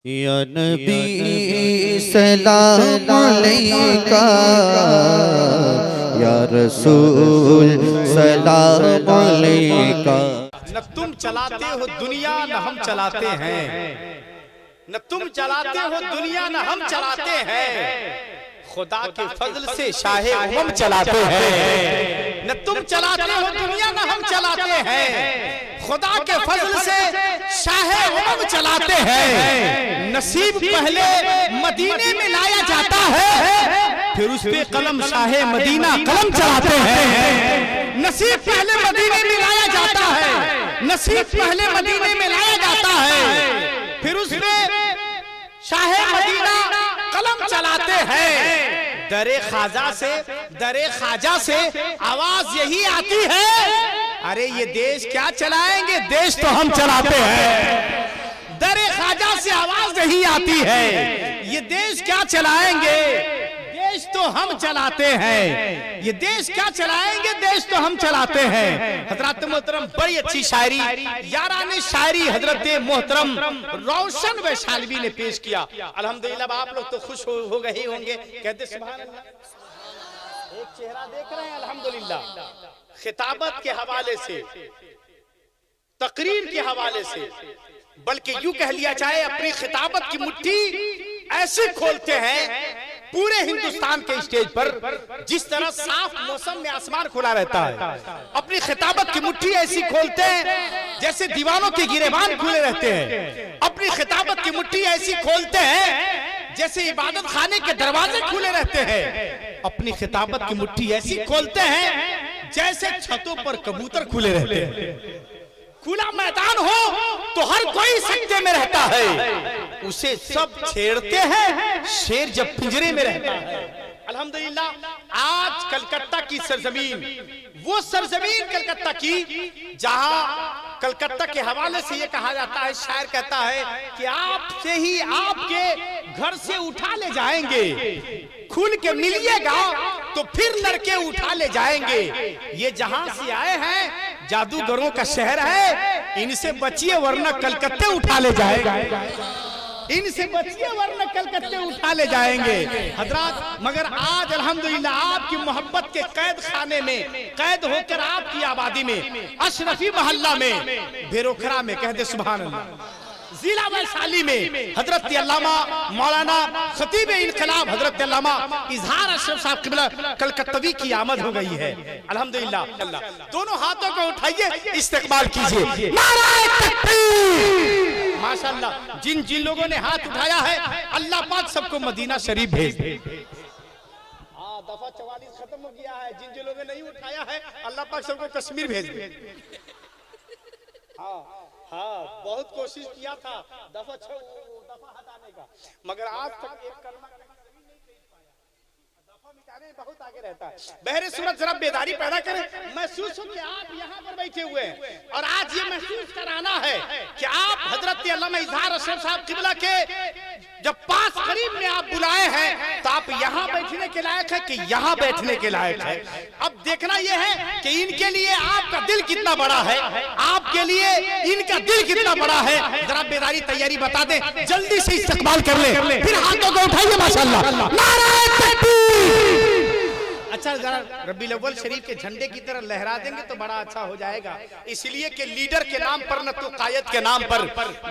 या नबी सलाम अलैका, या रसूल सलाम अलैका। न तुम चलाते हो दुनिया न हम चलाते हैं, न तुम चलाते हो दुनिया न हम चलाते हैं, खुदा के फजल से शाहे उमम चलाते हैं। न तुम चलाते हो दुनिया न हम चलाते हैं, खुदा के फजल से शाहे उमम चलाते हैं। नसीब पहले मदीने में लाया जाता है, फिर उस पे कलम शाहे मदीना कलम चलाते हैं। नसीब पहले मदीने में लाया जाता है, नसीब पहले मदीने में लाया जाता है, फिर उस पे शाहे मदीना कलम चलाते हैं। दरे ख्वाजा से आवाज यही आती है, अरे ये देश क्या चलाएंगे, देश तो हम चलाते हैं। दरे ख्वाजा से आवाज यही आती है, ये देश क्या चलाएंगे, देश तो हम चलाते हैं। ये देश क्या चलाएंगे, देश तो हम चलाते हैं। हजरत मोहतरम बड़ी अच्छी शायरी, याराने शायरी हजरत मोहतरम रोशन वैशालवी ने पेश किया। अल्हम्दुलिल्लाह आप लोग तो खुश हो गए होंगे, कहते सुभान अल्लाह। एक चेहरा देख रहे हैं अल्हम्दुलिल्लाह। खिताबत के हवाले से, तकरीर के हवाले से, बल्कि यूं कह लिया जाए अपनी खिताबत की मुट्ठी ऐसे खोलते हैं पूरे हिंदुस्तान के स्टेज पर, जिस तरह साफ मौसम में आसमान खुला रहता है। अपनी खिताबत की मुट्ठी ऐसी खोलते हैं जैसे दीवानों के गिरेबान खुले रहते हैं। अपनी खिताबत की मुट्ठी ऐसी खोलते हैं जैसे इबादत खाने के दरवाजे खुले रहते हैं। अपनी खिताबत की मुट्ठी ऐसी खोलते हैं जैसे छतों पर कबूतर खुले रहते हैं। खुला मैदान हो तो हर कोई सजदे में रहता है, उसे सब छेड़ते हैं शेर जब पिंजरे में रहता है। अल्हम्दुलिल्लाह आज कलकत्ता की सरजमीन, वो सरजमीन कलकत्ता की जहां कलकत्ता के हवाले से ये कहा जाता है, शायर कहता है कि आपसे ही आपके घर से उठा ले जाएंगे, खुल के मिलिएगा तो फिर लड़के उठा ले जाएंगे। ये जहां से आए हैं जादूगरों का शहर है, इनसे बचिए वरना कलकत्ते उठा ले जाएगा। इनसे बचिए वरना कलकत्ते उठा ले जाएंगे हजरात। मगर आज अल्हम्दुलिल्लाह आपकी मोहब्बत के कैद खाने में कैद होकर आपकी आबादी में, अशरफी मोहल्ला में, बेरोखरा में, कहते सुभान अल्लाह, जिला वैशाली में हजरत अल्लामा मौलाना खतीब इनकलाब हजरत अल्लामा इजहार अशरफ साहब किबला कलकत्तवी की आमद हो गई है। अल्हम्दुलिल्लाह। दोनों हाथों को उठाइए, इस्तेकबाल कीजिए। नारे तकबीर। माशाअल्लाह, जिन जिन लोगों ने हाथ उठाया है अल्लाह पाक सबको मदीना शरीफ भेज दे। दफा 44 खत्म हो गया है, जिन जिन लोगों ने नहीं उठाया है अल्लाह पाक सबको कश्मीर भेज दे। हाँ, बहुत कोशिश किया था दफा हटाने का, मगर आज तक एक कलमा दफा मिटाने में बहुत आगे रहता है। बहरे सूरत जरा बेदारी पैदा करें, महसूस हो कि आप यहाँ पर बैठे हुए हैं और आज ये महसूस कराना है कि आप हजरत अल्लामा इजहार अशरफ साहब किबला के जब पास करीब में आप बुलाए हैं तो आप यहाँ बैठने के लायक है कि यहाँ बैठने के लायक है। अब देखना यह है कि इनके लिए आपका दिल कितना बड़ा है, आपके लिए इनका दिल कितना बड़ा है। जरा बेदारी तैयारी बता दें, जल्दी से इस्तकबाल कर ले, फिर हाथों को उठाइए माशाअल्लाह। नारे तकबीर। अच्छा, जरा रबीउल अव्वल शरीफ के झंडे की तरह लहरा देंगे तो बड़ा अच्छा हो जाएगा। इसलिए कि लीडर के नाम पर न तो कायद के नाम पर,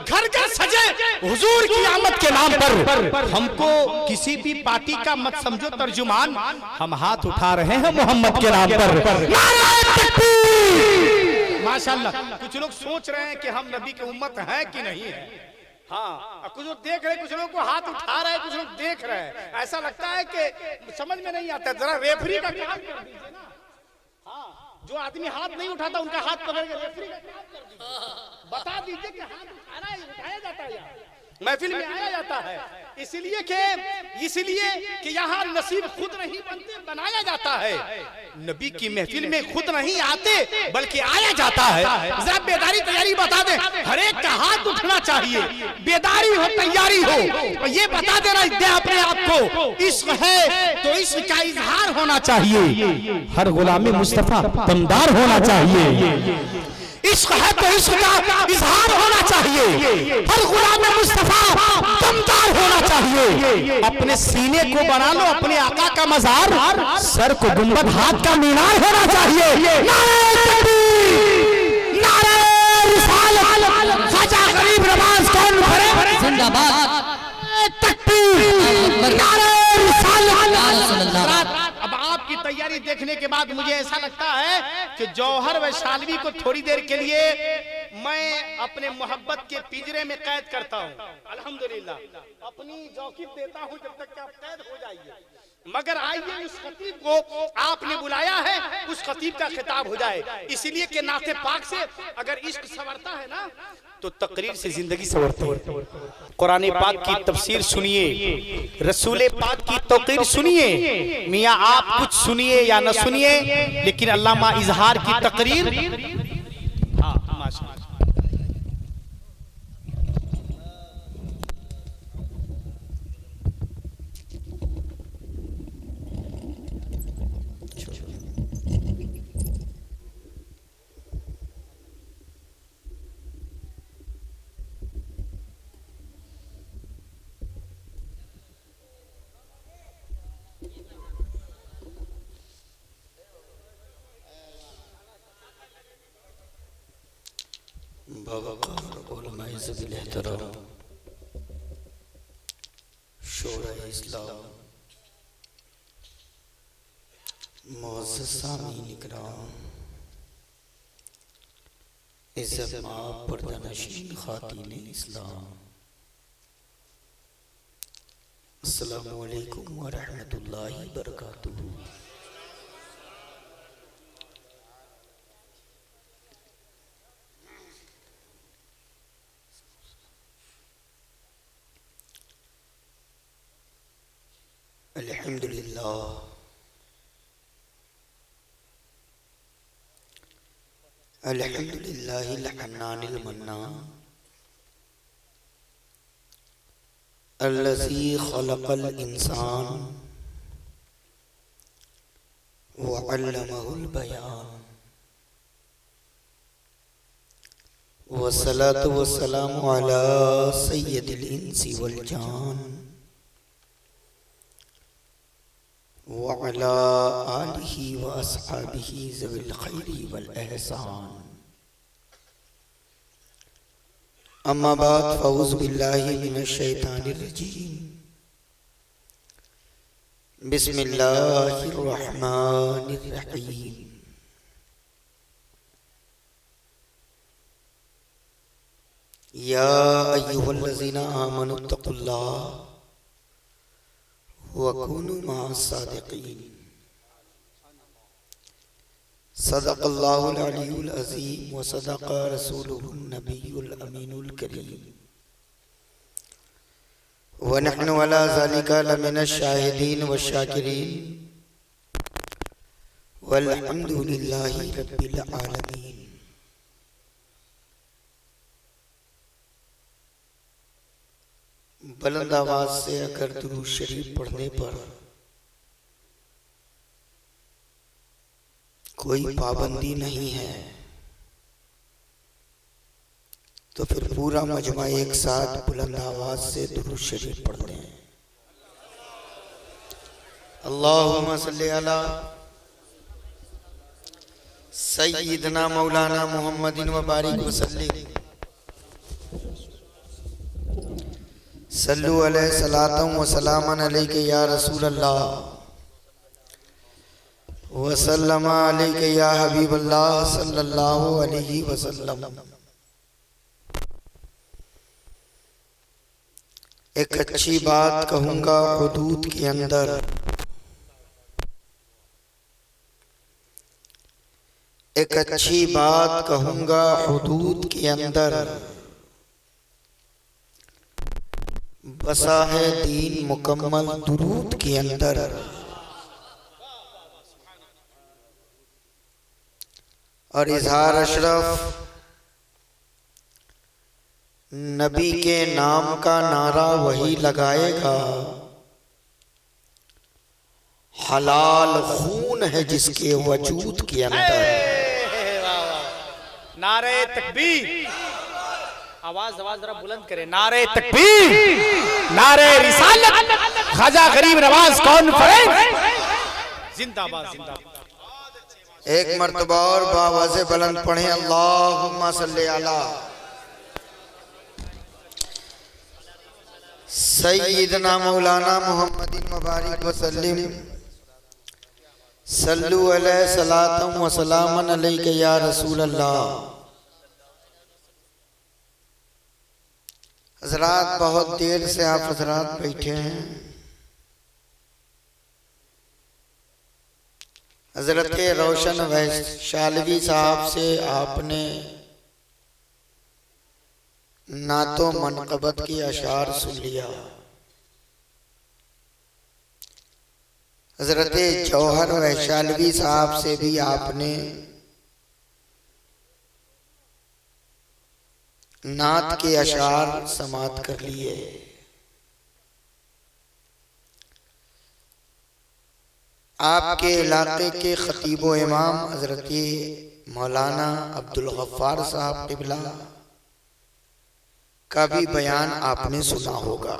घर घर सजे हुजूर की आमद के नाम पर, हमको किसी भी पार्टी का मत समझो तर्जुमान, हम हाथ उठा रहे हैं मोहम्मद के नाम पर। नारे तकबीर। माशाअल्लाह। कुछ लोग सोच रहे हैं कि हम नबी की उम्मत हैं कि नहीं है। हाँ, कुछ लोग देख रहे हैं, कुछ लोगों को हाथ उठा रहे हैं, कुछ लोग देख रहे हैं। ऐसा लगता है कि समझ में नहीं आता। जरा रेफरी का काम कर दीजिए ना। हाँ, जो आदमी हाथ नहीं उठाता उनका हाथ पकड़ के रेफरी का काम कर दीजिए, बता दीजिए कि हाथ उठाया जाता है, महफिल में आया जाता है। इसलिए कि यहाँ नसीब खुद नहीं बनते, बनाया जाता है। नबी की महफिल में खुद नहीं आते बल्कि आया जाता है। जरा बेदारी तैयारी बता दे, हर एक का हाथ उठना चाहिए, बेदारी हो, तैयारी हो, और ये बता देना अपने आप को इश्क है तो इश्क का इजहार होना चाहिए, हर गुलामी मुस्तफा दमदार होना चाहिए। इश्क है तो इश्क का इजहार होना चाहिए। हर गुलाम मुस्तफा दमदार होना चाहिए। अपने सीने को बना लो अपने आका का मज़ार, सर को गुंबद हाथ का मीनार होना चाहिए। नारे तकबीर, नारे रिसालत, ख्वाजा गरीब नवाज कौन भरे जिंदाबाद। तकबीर, नारे रिसालत। अब आपकी तैयारी देखने के बाद मुझे ऐसा लगता है कि जौहर वैशाली को थोड़ी देर के लिए मैं अपने मोहब्बत के पिंजरे में कैद करता हूँ। अल्हम्दुलिल्लाह अपनी जौकीत देता हूँ जब तक कि आप कैद हो जाइए। मगर आइए उस खतीब को आपने बुलाया है, उस खतीब का खिताब हो जाए। इसलिए कि नाते पाक से अगर इश्क संवरता है ना तो तकरीर से जिंदगी संवरती है। कुरान पाक की तफसीर सुनिए, रसूल पाक की तौकीर सुनिए। मियाँ आप कुछ सुनिए या न सुनिए, लेकिन अल्लामा इजहार की तकरीर अस्सलामु अलैकुम व रहमतुल्लाहि व बरकातुहू। अल्हम्दुलिल्लाह अल्हम्दुलिल्लाहिल हन्नानिल मन्नान अल्लज़ी खलक़ल इंसान व अल्लमहुल बयान वस्सलातु वस्सलामु अला सय्यदिल इंसी वल जान व अला आलिहि व अस्हाबिहि ज़विल खैरि वल एहसान। अम्मा बाद फ़ऊज़ु बिल्लाहि मिनश शैतानिर रजीम। बिस्मिल्लाहिर रहमानिर रहीम। या अय्युहल्लज़ीना आमनुत्तक़ुल्लाह व कूनू मअस सादिक़ीन। सदक़ल्लाहुल अलीयुल अज़ीम व सदक़ रसूलुहुन नबियुल अमीनुल करीम व नहनु अला ज़ालिका लमिनश शाहिदीन व शाकिरीन वल्हम्दुलिल्लाहि रब्बिल आलमीन। बुलंद आवाज से अगर दुरूद शरीफ पढ़ने पर कोई पाबंदी नहीं है तो फिर पूरा मजमा एक साथ बुलंद आवाज से दुरूद शरीफ पढ़ते हैं। अल्लाहुम्मा सल्ली अला सय्यिदना मौलाना मुहम्मदिन व बारिक वसल्लिम। सल्लु अलैहि सलातम व सलामन अलैका या रसूल अल्लाह वसल्लम अलैका या हबीब अल्लाह सल्लल्लाहु अलैहि वसल्लम। एक अच्छी बात कहूँगा हुदूद के अंदर, एक अच्छी बात कहूँगा हुदूद के अंदर, बसा है दीन मुकम्मल दुरूद के अंदर। और इजहार अशरफ नबी के नाम का नारा वही लगाएगा, हलाल खून है जिसके वजूद के अंदर। नारे तकबीर, आवाज जरा बुलंद करें, नारे तकबीर, नारे रिसालत, ख्वाजा गरीब नवाज कॉन्फ्रेंस जिंदाबाद जिंदाबाद। एक मर्तबा और बावाज़े बुलंद पढ़े, अल्लाहुम्मा सल्ली अला सय्यिदना मौलाना मुहम्मदिन मुबारक वसल्लिम सल्लु अलैहि सलातम व सलामन अलैका या रसूल अल्लाह। हजरात, बहुत देर से आप हजरात बैठे हैं। हजरत रोशन वैशालवी साहब से आपने नातो मनक़बत की अशार सुन लिया। हजरत जौहर वैशालवी साहब से भी आपने नात के अशार समात कर लिए। आपके इलाके के खतीब व इमाम हजरत मौलाना अब्दुल गफ्फार साहब क़िबला का भी बयान आपने सुना होगा।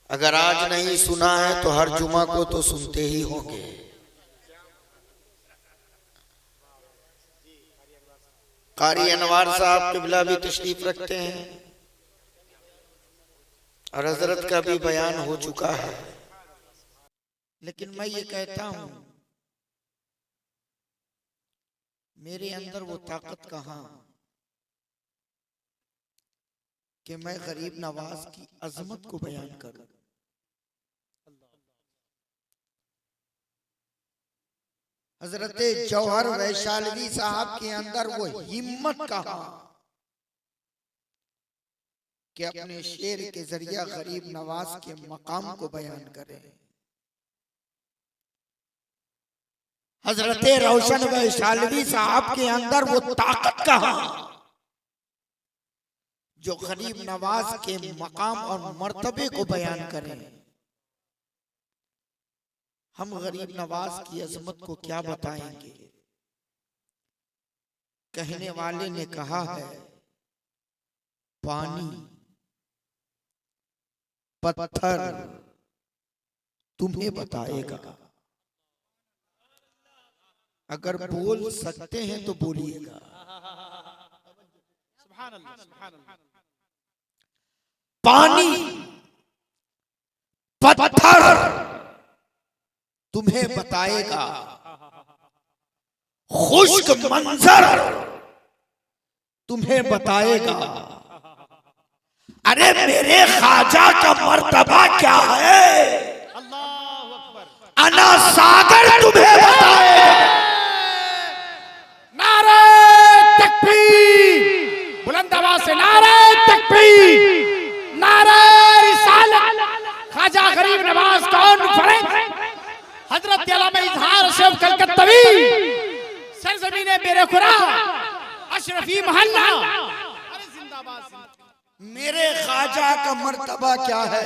अगर आज नहीं सुना है तो हर जुमा को तो सुनते ही होंगे। कारी अनवार साहब क़िबला भी तशरीफ रखते हैं और हजरत का भी बयान हो चुका है। लेकिन मैं ये कहता हूं, मेरे अंदर वो ताकत कहां कि मैं गरीब नवाज की अजमत को बयान करूं। हजरत जौहर वैशालवी साहब के अंदर वो हिम्मत कहां कि अपने शेर के जरिया गरीब नवाज के मकाम को बयान करें। हजरत रोशन वैशालवी साहब के अंदर वो ताकत कहां जो गरीब नवाज के मकाम और मर्तबे को बयान करें। हम गरीब नवाज की अजमत को क्या बताएंगे। कहने वाले ने कहा है, पानी पत्थर तुम्हें बताएगा। अगर बोल सकते हैं तो बोलिएगा। पानी पत्थर तुम्हें बताएगा, खुश्क मंजर तुम्हें बताएगा। अरे मेरे ख्वाजा का मर्तबा क्या है, अना सागर तुम्हें बताएगा। नारे तकबीर, बुलंद आवाज से नारे तकबीर, नारे रिसालत, ख्वाजा गरीब नवाज कॉन्फ्रेंस हजरत अल्लामा इजहार शेख कलकत्तवी, सरजमीने मेरे खुदा अशरफी मोहल्ला। अरे जिंदाबाद। मेरे ख्वाजा का मर्तबा क्या है,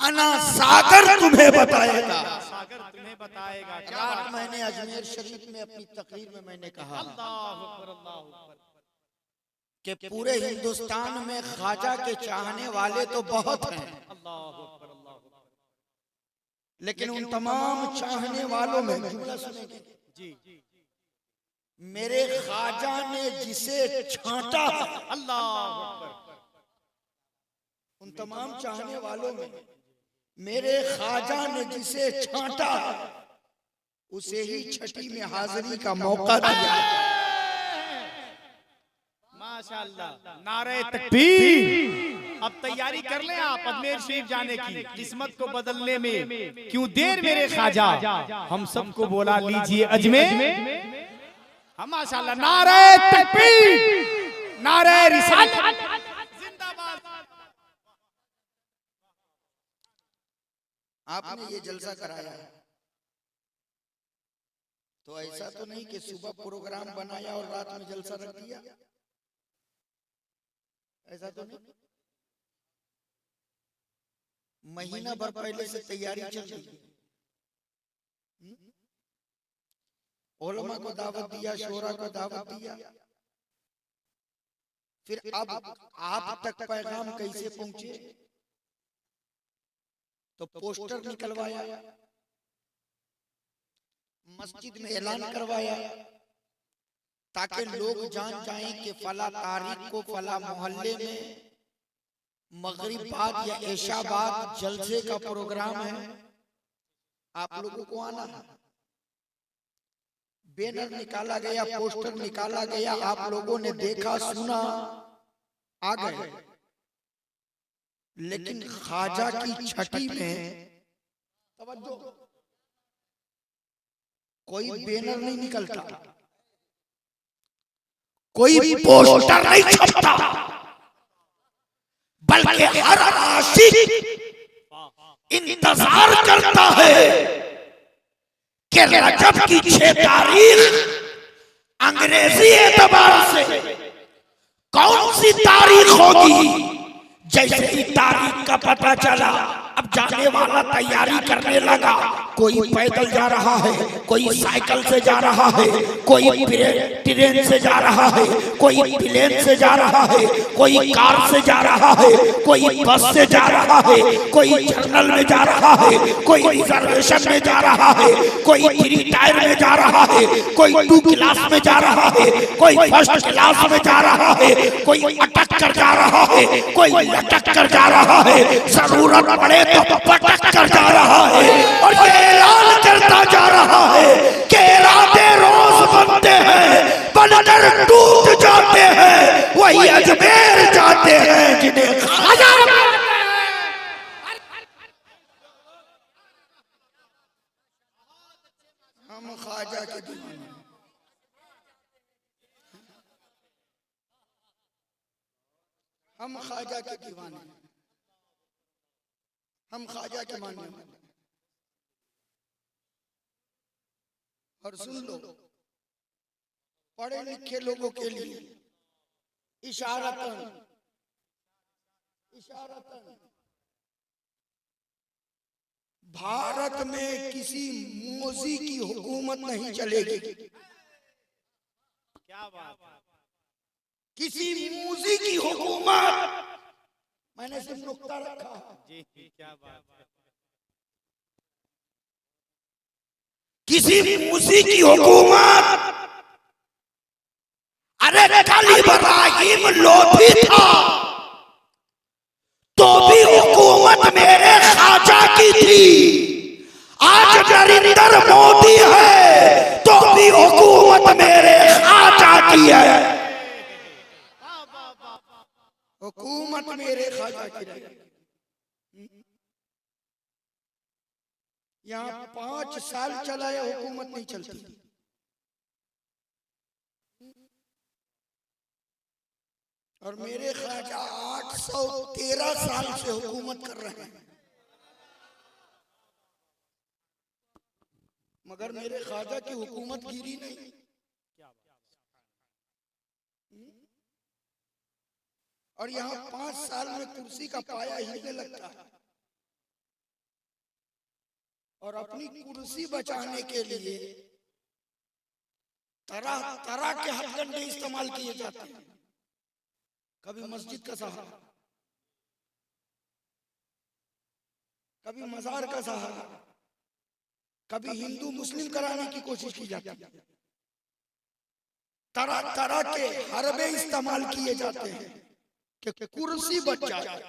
अना सागर तुम्हें बताएगा। सागर तुम्हें बताएगा। रात मैंने अजमेर शरीफ में अपनी तकरीर में मैंने कहा कि पूरे हिंदुस्तान में ख्वाजा के चाहने वाले तो बहुत हैं, लेकिन उन तमाम चाहने वालों में जुमला सुनेंगे जी, मेरे ख्वाजा ने जिसे छांटा, उन तमाम चाहने वालों में मेरे ख्वाजा ने जिसे छांटा उसे ही छठी में हाजिरी का मौका दिया। माशाअल्लाह, नारे तकबीर। अब तैयारी कर लें आप अजमेर शरीफ जाने की, किस्मत को बदलने में क्यों देर मेरे ख्वाजा, हम सबको बोला लीजिए अजमेर। हम माशाअल्लाह, नारे तकबीर, नारे रिसालत जिंदाबाद। आपने ये जलसा कराया है तो ऐसा तो नहीं कि सुबह प्रोग्राम बनाया और रात में जलसा रख दिया, ऐसा तो नहीं। महीना भर पहले से तैयारी चल रही है। उलमा को दावत दिया, शोरा को दावत दिया, फिर अब आप तक पैगाम कैसे पहुंचे? तो पोस्टर निकलवाया, मस्जिद में ऐलान करवाया, ताकि लोग जान जाएं कि फला तारीख को फला मोहल्ले में मगरिब बाद या ऐशा बाद जलसे का प्रोग्राम है, आप लोगों को आना है। बैनर निकाला गया, पोस्टर निकाला गया, आप लोगों ने देखा, सुना, आ गए। लेकिन ख्वाजा की छठी में तवज्जो, कोई बैनर नहीं निकलता, कोई पोस्टर नहीं छपता, बल्कि हर आशिक इंतजार करता है कि रजब की 6 तारीख अंग्रेजी एतबार से कौन सी तारीख होगी। जैसे ही तारीख का पता चला, अब जाने वाला तैयारी करने लगा। कोई पैदल जा रहा है, कोई साइकिल से जा रहा है, कोई ट्रेन से जा रहा है, कोई प्लेन से जा रहा है, कोई कार से जा रहा है, कोई बस से जा रहा है, कोई जनरल में जा रहा है, कोई रिजर्वेशन में जा रहा है, कोई 3 टायर में जा रहा है, कोई 2 क्लास में जा रहा है, कोई 1st क्लास में जा रहा है, कोई अटक कर जा रहा है, कोई लटक कर जा रहा है, जरूरत पड़े तो पटक कर जा रहा है, और ये ऐलान करता जा रहा है कि इरादे रोज बनते हैं, बनकर टूट जाते हैं, वही अजमेर जाते हैं जिन्हें ख्वाजा। हम ख्वाजा के दीवाने, हम ख्वाजा के दीवाने, हम ख्वाजा के मानने वाले। और सुन लो, पढ़े लिखे लोगों के लिए इशारतन भारत में किसी मोदी की हुकूमत नहीं चलेगी। क्या बात, किसी मोदी की हुकूमत, मैंने सिर्फ नुक्ता रखा जी, क्या बात है। किसी मूसी की हुकूमत, अरे कल इब्राहिम लोधी था तो भी हुकूमत मेरे ख्वाजा की थी। आज नरेंद्र मोदी है तो भी हुकूमत मेरे ख्वाजा की है। हुकूमत मेरे ख्वाजा की है। यहाँ 5 साल चला है, हुकूमत नहीं चलती। और मेरे ख्वाजा 813 साल से हुकूमत कर रहे हैं, मगर मेरे ख्वाजा की हुकूमत गिरी नहीं। और यहाँ 5 साल में कुर्सी का पाया हिलने लगता है, और अपनी कुर्सी बचाने के लिए तरह तरह के हथकंडे इस्तेमाल किए जाते हैं। कभी मस्जिद का सहारा, कभी मजार का सहारा, कभी हिंदू मुस्लिम कराने की कोशिश की जाती है। तरह तरह के हरबे इस्तेमाल किए जाते हैं कि कुर्सी बच जाए,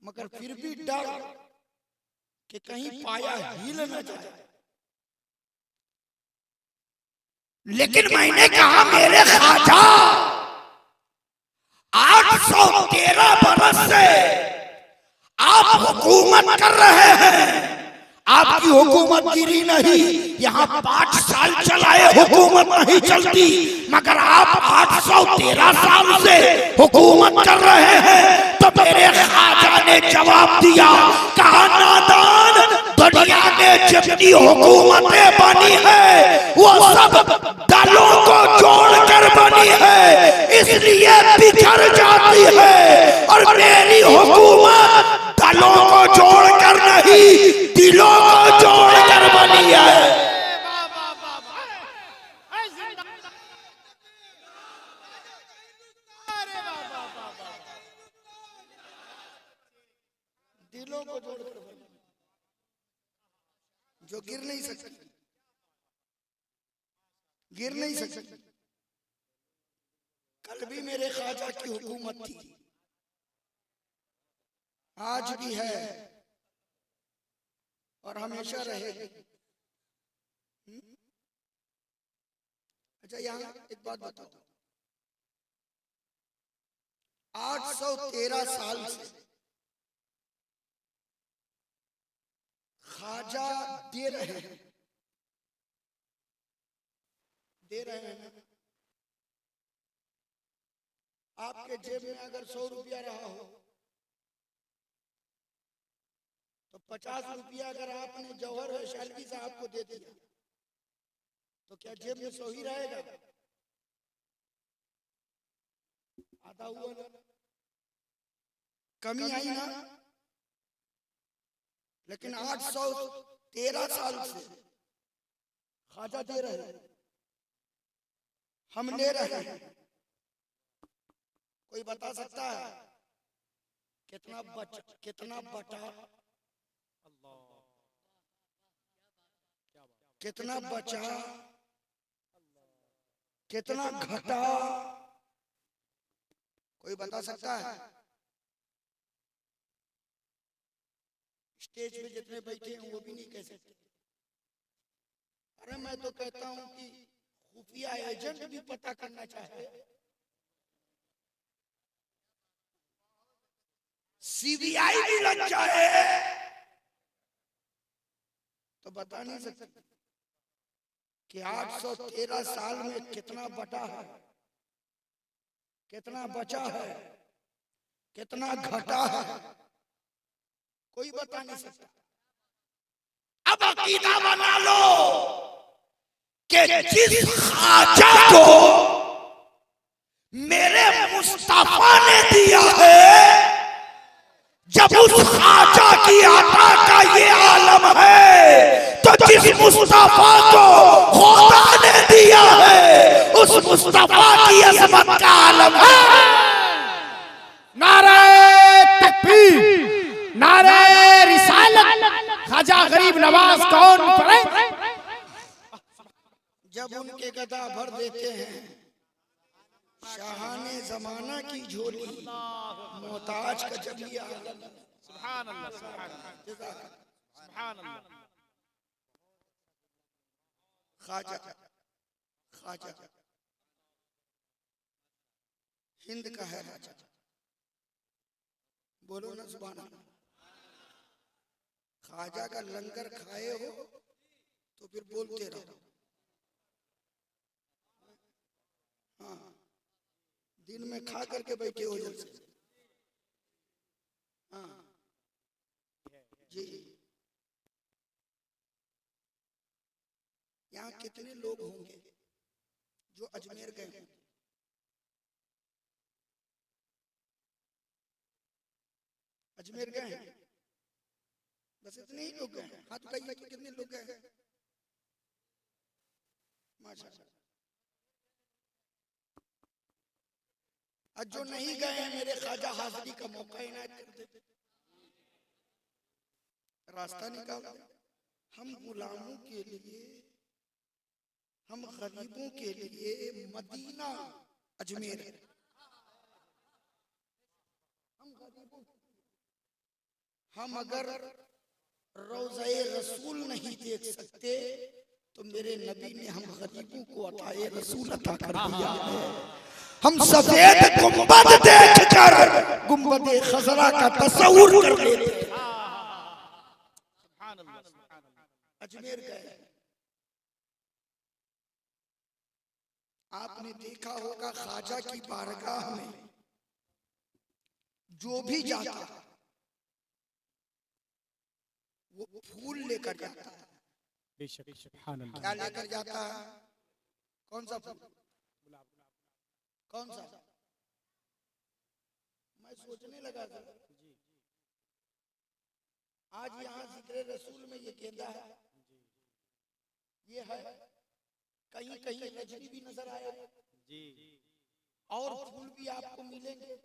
मगर फिर भी डर कि कहीं पाया हिल न जाए। लेकिन मैंने कहा मेरे ख्वाजा 813 बरस से आप हुकूमत कर रहे हैं, आपकी हुकूमत गिरी नहीं। यहाँ 5 साल चलाए हुकूमत नहीं चलती, मगर आप 813 साल से हुकूमत कर रहे हैं। तो मेरे ख्वाजा ने जवाब दिया, कहा नादान, दुनिया में जितनी हुकूमतें बनी है वो सब दलों को जोड़कर बनी है, इसलिए बिखर जाती है। और मेरी हुकूमत दलों को जोड़कर नहीं, दिलों को जोड़कर बनी है। किलों को जोड़कर बनी, जो गिर नहीं सकती, गिर नहीं सकती। कल भी मेरे ख्वाजा की हुकूमत थी, आज भी है और हमेशा रहेगी। अच्छा, यहाँ एक बात बताओ, 813 साल से ख्वाजा दे रहे हैं, दे रहे हैं। आपके जेब में अगर 100 रुपया रहा हो तो 50 रुपया अगर आपने जौहर वैशाली साहब को दे दिया तो क्या जेब में 100 ही रहेगा? आधा हुआ ना, कमी आई ना। लेकिन 813 साल से ख्वाजा दे रहे हैं, हम ले रहे हैं। कोई बता सकता है कितना बटा, कितना बचा, कितना घटा? कोई बता सकता है? स्टेज पे जितने बैठे हैं वो भी नहीं कह सकते। अरे मैं तो कहता हूं कि खुफिया एजेंट भी पता करना चाहे, सीबीआई भी लग जाए तो बता नहीं सकते कि 813 साल में कितना बटा है, कितना बचा है, कितना घटा है, कोई बता नहीं सकता। अब अकीदा बना लो कि जिस ख्वाजा को मेरे मुस्तफा ने दिया है, जब उस ख्वाजा की अता का ये आलम है तो जिस मुस्तफा को खुदा ने दिया है उस मुस्तफा की अज़मत का आलम है। नारे तकबीर, नारे रिसालत, ख्वाजा गरीब नवाज कौन पढ़े? जब उनके गदा भर देते हैं शाहाने जमाना की झोली, मोहताज का जब ये आलम। सुभान अल्लाह, सुभान अल्लाह। ख्वाजा, ख्वाजा हिंद का है राजा, बोलो ना सुभान अल्लाह। ख्वाजा का लंगर खाए हो तो फिर बोलते रहो। हाँ, दिन में खा करके बैठे हो जैसे। हाँ जी, यहाँ कितने लोग होंगे जो अजमेर गए हैं? अजमेर गए हैं? बस इतने ही लोग गए हैं। हाथ उठाइए कि कितने लोग गए हैं? माशाअल्लाह। जो नहीं गए हैं मेरे ख्वाजा हाजिरी का मौका इनायत कर दे, रास्ता निकाल दे। हम गुलामों के लिए, हम गरीबों के लिए मदीना अजमेर, हम गरीबों, हम अगर रोज़े रसूल नहीं देख सकते तो मेरे नबी ने हम गरीबों को अताए रसूल अता कर दिया है। हम सफेद गुंबद देखकर गुंबद खजरा का तस्वुर कर लेते। अजमेर गए, आपने देखा होगा ख्वाजा की बारगाह में जो भी जाता वो फूल लेकर जाता है। बेशक, सुभान अल्लाह। क्या लेकर जाता है? कौन सा फूल? कौन सा? मैं सोचने लगा था आज यहाँ जिक्र रसूल में ये गेंदा है, ये है, कहीं कहीं रजनी भी नजर आया जी, और फूल भी आपको मिलेंगे।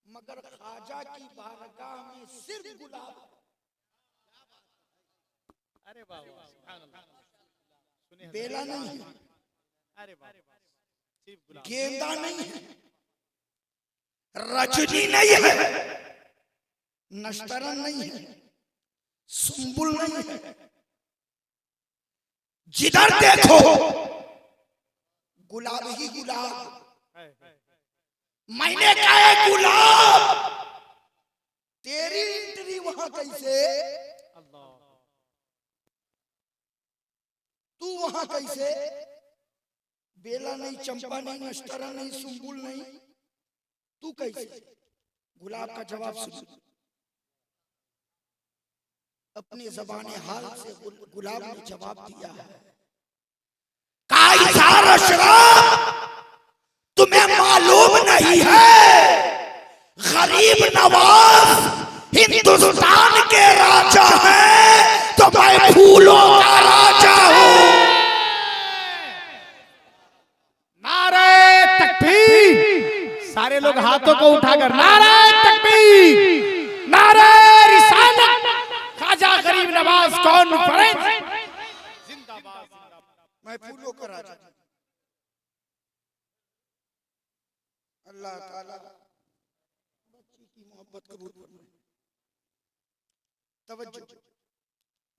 मगर ख्वाजा की बारगाह में सिर्फ गुलाब। अरे वाह वाह, सुभान अल्लाह। सुने हजरत। बेला नहीं है, अरे वाह, सिर्फ गुलाब। गेंदा नहीं है, रजनी नहीं है, नश्तरन नहीं है, सुंबुल नहीं है। जिधर देखो गुलाब ही गुलाब। मैंने कहा है गुलाब, तेरी एंट्री वहां कैसे? अल्लाह, तू वहां कैसे? बेला नहीं, चंपा नहीं, नश्तरा नहीं, सुंबुल नहीं, तू कैसे? गुलाब का जवाब सुन, अपनी ज़बाने हाल से गुलाब ने जवाब दिया है। काइसार अशरफ, तुम्हें मालूम नहीं है, गरीब नवाज हिंदुस्तान के राजा हैं, तो मैं फूलों का राजा हूं। नारे तकबीर। सारे लोग हाथों को उठाकर नारे तकबीर, नारे रिसालत, ख्वाजा गरीब नवाज कॉन्फ्रेंस जिंदाबाद। मैं फूलों का राजा। अल्लाह ताला बच्ची की मोहब्बत कबूल फरमाए। तवज्जो।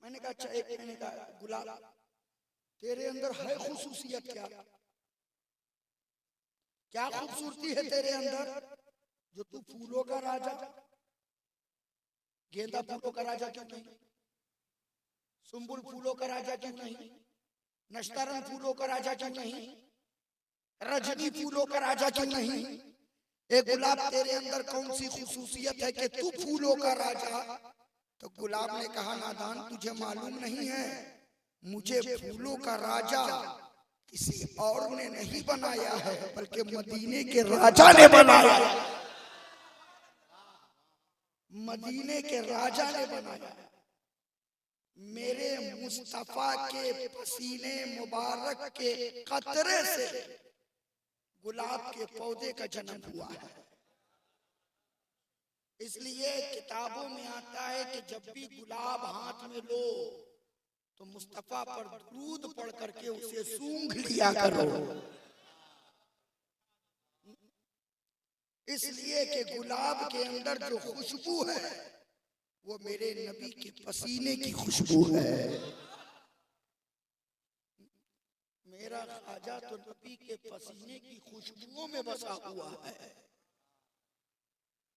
मैंने कहा अच्छा, एक मैंने कहा गुलाब, तेरे अंदर है खुसूसियत क्या? क्या खूबसूरती है तेरे अंदर जो तू फूलों का राजा? गेंदा फूलों का राजा क्यों नहीं? सुंबुल फूलों का राजा क्यों नहीं? नश्तरन फूलों का राजा क्यों नहीं? रजनी फूलों का राजा क्यों नहीं? ए गुलाब, तेरे अंदर कौन सी खुसूसियत है कि तू फूलों का राजा? तो गुलाब ने कहा, नादान, तुझे मालूम नहीं है, मुझे फूलों का राजा किसी और ने नहीं बनाया है, बल्कि मदीने के राजा ने बनाया। मदीने के राजा ने बनाया। मेरे मुस्तफा के पसीने मुबारक के कतरे से गुलाब के पौधे का जन्म हुआ है। इसलिए किताबों में आता है कि जब भी गुलाब हाथ में लो तो मुस्तफा पर दुरूद पढ़ करके उसे सूंघ लिया करो, इसलिए कि गुलाब के अंदर जो खुशबू है वो मेरे नबी के पसीने की खुशबू है। मेरा ख्वाजा तो नबी के पसीने की खुशबुओं में बसा हुआ है।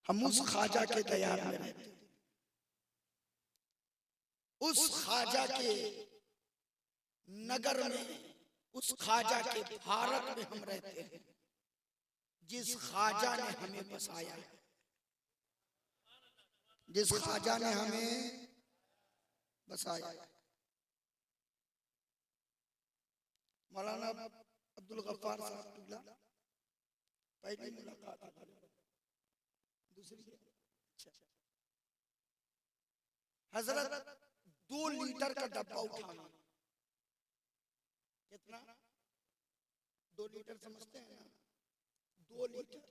हम उस ख्वाजा के दयार में रहते हैं, उस ख्वाजा के नगर में, उस ख्वाजा के भारत में हम रहते हैं, जिस ख्वाजा ने हमें बसाया, जिस ख्वाजा ने हमें बसाया। मौलाना अब्दुल गफ्फार साहब पहली मुलाकात, दूसरी हजरत 2 लीटर का डब्बा उठाना। कितना? 2 लीटर समझते हैं ना? 2 लीटर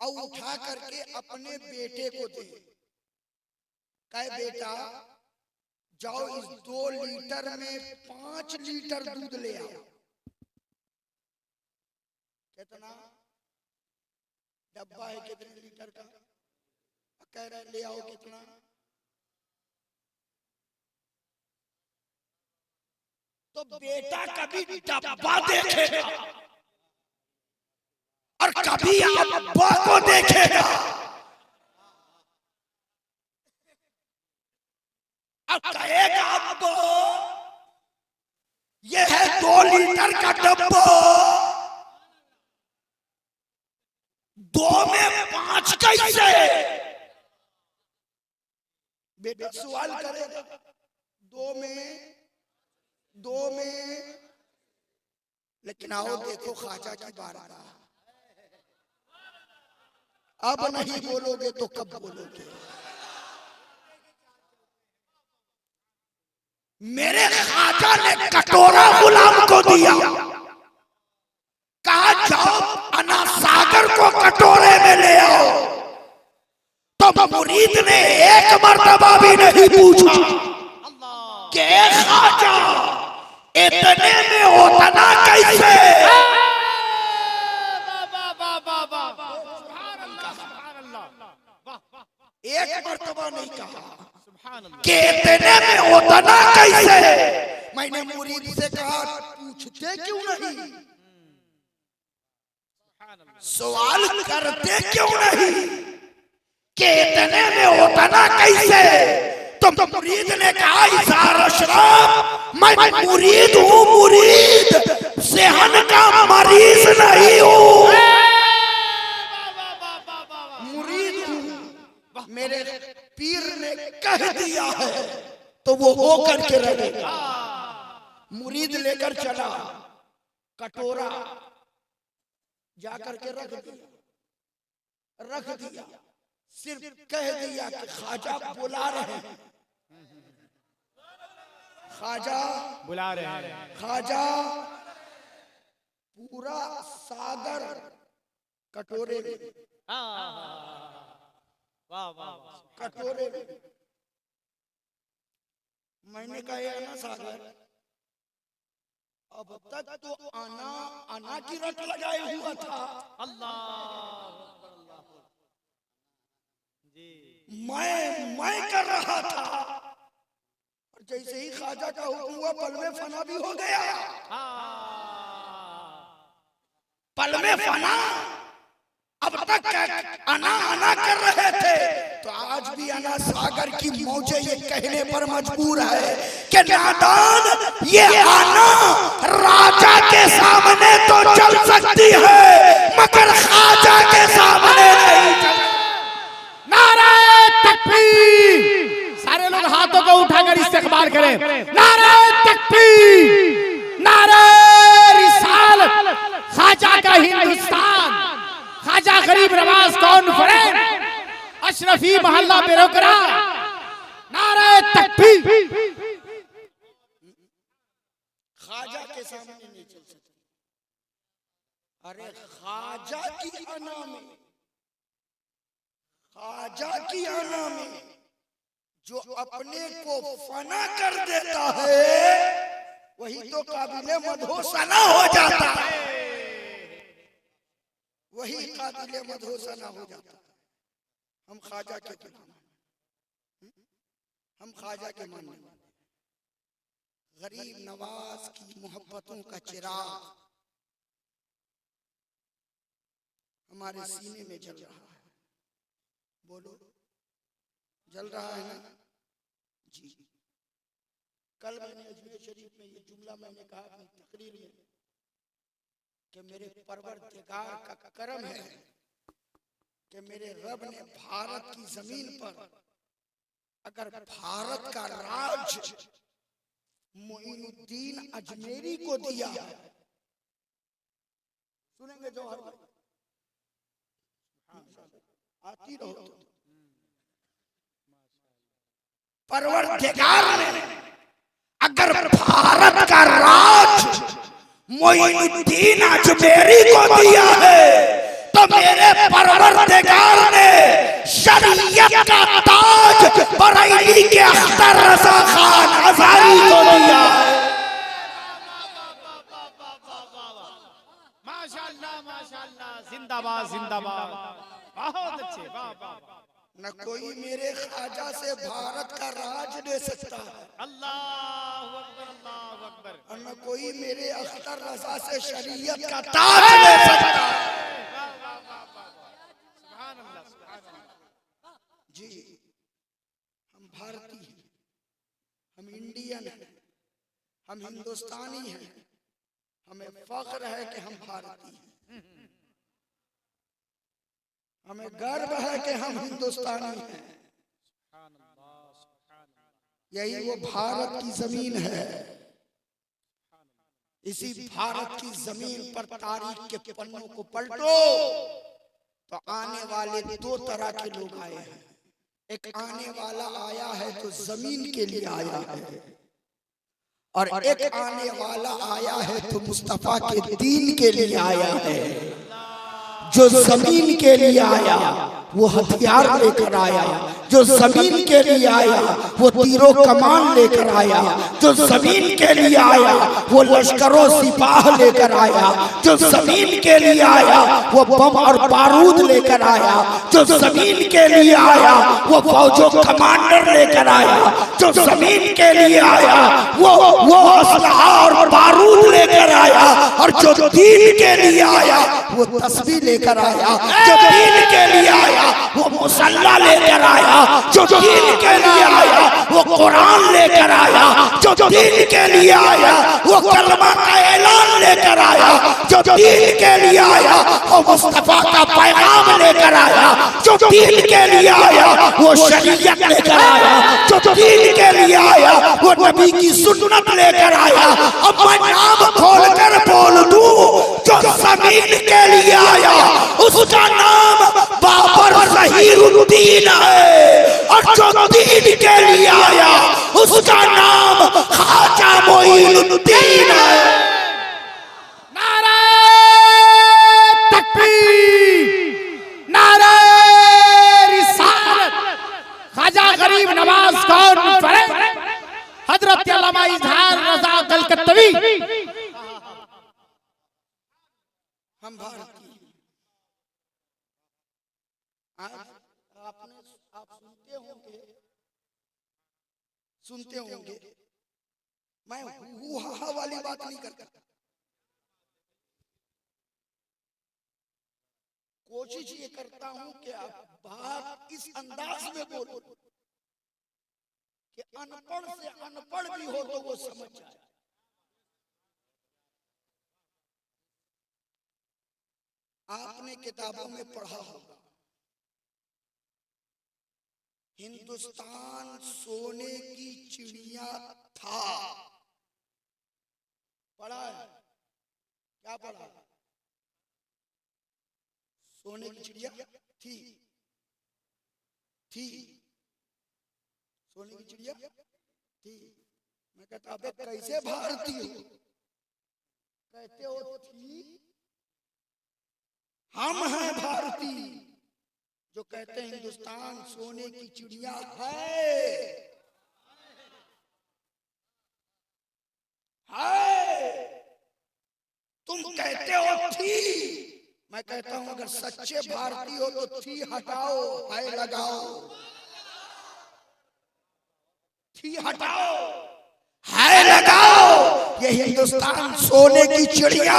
और उठा करके अपने बेटे को दे। कहे बेटा जाओ इस 2 लीटर में 5 लीटर दूध ले आओ। कितना डब्बा है? कितने लीटर का? कह रहे ले आओ। कितना? तो बेटा कभी डब्बा देखेगा और कभी अब्बा को देखेगा और कहेगा अब्बा ये है 2 लीटर का डब्बा, 2 में 5 कैसे? बेटा सवाल करेगा 2 में, लेकिन आओ देखो ख्वाजा की बारगाह। अब नहीं बोलोगे तो कब बोलोगे? मेरे ख्वाजा ने कटोरा गुलाम को दिया, कहा जाओ अना सागर को कटोरे में ले आओ। तो मुरीद ने एक मर्तबा भी नहीं पूछा कि ख्वाजा इतने में उतना कैसे। एक मर्तबा नहीं कहा कि इतने में उतना कैसे। मैंने मुरीद से कहा पूछते क्यों नहीं, सवाल करते क्यों नहीं कि इतने में उतना कैसे। तो मुरीद ने कहा इज़ार अशरफ, मैं मुरीद हूँ, मुरीद सेहन का मरीज नहीं हूँ। मुरीद हूँ, मेरे पीर ने कह दिया है तो वो हो करके रहेगा। मुरीद लेकर चला कटोरा, जाकर के रख दिया, सिर्फ कह दिया कि ख्वाजा बुला रहे हैं, ख्वाजा बुला रहे हैं, ख्वाजा। पूरा सागर कटोरे में, कटोरे में। मैंने कहा ये ना सागर, अब तक तो आना की रट लगाए हुआ था। मैं कर रहा था, और जैसे ही ख्वाजा का हुक्म हुआ पल में फना भी हो गया। पल में फना। अब तक आना कर रहे थे, तो आज भी आना सागर की मौजें ये कहने पर मजबूर है कि नादान ये आना राजा के सामने तो चल सकती है मगर ख्वाजा के सामने नहीं चल। नारे तकबीर, सारे लोग हाथों को उठाकर इस्तेकबाल करें। नारे तकबीर, नारे रिसालत, ख्वाजा का हिंदुस्तान, ख्वाजा गरीब नवाज कॉन्फ्रेंस, अशरफी मोहल्ला बेरोकरा। नारे तकबीर। ख्वाजा के सामने नहीं चल सकती। अरे ख्वाजा की आना में, ख्वाजा की आना में जो अपने को फना कर देता है वही तो काबिले मदहोसना हो जाता है, वही काबिले मदहोसना हो जाता है। हम ख्वाजा के गुलाम, हम ख्वाजा के मानने वाले, गरीब नवाज की मोहब्बतों का चिराग हमारे सीने में जल रहा है। बोलो जल रहा है ना जी। कल मैंने अजमेर शरीफ में ये जुमला मैंने कहा अपनी तकरीर में कि मेरे परवरदिगार का करम है कि मेरे रब ने भारत की जमीन पर अगर भारत का राज मोइनुद्दीन अजमेरी को दिया है। सुनेंगे जौहर भाई, आती रहो। परवरदिगार ने अगर भारत का राज मोइनुद्दीन अजमेरी को दिया है तो मेरे परवरदिगार ने शरीयत का ताज बरेली के अख्तर रजा खान अज़हरी को दिया है। माशाअल्लाह माशाअल्लाह, जिंदाबाद जिंदाबाद, बहुत अच्छे, वाह वाह। न कोई मेरे ख्वाजा से भारत का राज ले सकता है, अल्लाहु अकबर अल्लाहु अकबर। और न कोई मेरे अख्तर रजा से शरीयत का ताज ले सकता है। सुभान अल्लाह सुभान अल्लाह। जी हम भारतीय हैं, हम इंडियन हैं, हम हिंदुस्तानी हैं, हमें फख्र है कि हम भारतीय हैं, हमें गर्व है कि हम हिंदुस्तानी हैं। यही वो भारत की जमीन है। इसी भारत की जमीन पर तारीख के पन्नों को पलटो तो आने वाले दो तरह के लोग आए हैं। एक आने वाला आया है तो जमीन के लिए आया है, और एक आने वाला आया है तो मुस्तफा के दीन के लिए आया है। जो जमीन के लिए आया वो हथियार लेकर आया, जो जमीन के लिए आया वो तीरों कमान लेकर आया, जो जमीन के लिए आया वो लश्करों सिपाह लेकर आया, जो जमीन के लिए आया वो बम और बारूद लेकर आया, जो जमीन के लिए आया वो फौजों कमांडर लेकर आया, जो जमीन के लिए आया वो असलहा और बारूद लेकर आया, और जो दीन के लिए आया वो तस्बीह लेकर आया, जो दीन के लिए आया वो मुसल्ला लेकर आया, जो दीन के लिए आया वो कुरान लेकर आया, जो दीन के लिए आया वो कलमा का ऐलान लेकर आया, जो दीन के लिए आया वो मुस्तफा का पैगाम लेकर आया, जो दीन के लिए आया वो शरीयत लेकर आया, जो दीन के लिए आया वो नबी की सुन्नत लेकर आया। अब मैं नाम खोलकर बोल दूं, जो जमीन के लिए आया उसका नाम बाबर ज़हीरुद्दीन है, और जो दीन के लिए आया उसका नाम ख्वाजा मोइनुद्दीन है। नारे तकबीर, नारे रिसालत। ख्वाजा गरीब नवाज कॉन्फ्रेंस, हजरत अल्लामा इजहार रज़ा कलकत्तवी। हम भारतीय आप सुनते होंगे, मैं हुआ वाली बात नहीं करता, कोशिश ये करता हूं कि आप बात इस अंदाज में बोलो कि अनपढ़ से अनपढ़ भी हो तो वो समझ जाए। आपने किताबों में पढ़ा होगा, हिंदुस्तान सोने की चिड़िया था। पढ़ा है? क्या पढ़ा? सोने की चिड़िया थी, सोने की चिड़िया थी। मैं कहता अबे कैसे भारतीय हो? कहते हो थी। हम हैं भारतीय जो कहते हैं हिंदुस्तान सोने की चिड़िया है। तुम कहते हो थी, मैं कहता हूं अगर सच्चे भारतीय हो तो थी हटाओ, है लगाओ। थी हटाओ, है लगाओ। ये हिंदुस्तान सोने की चिड़िया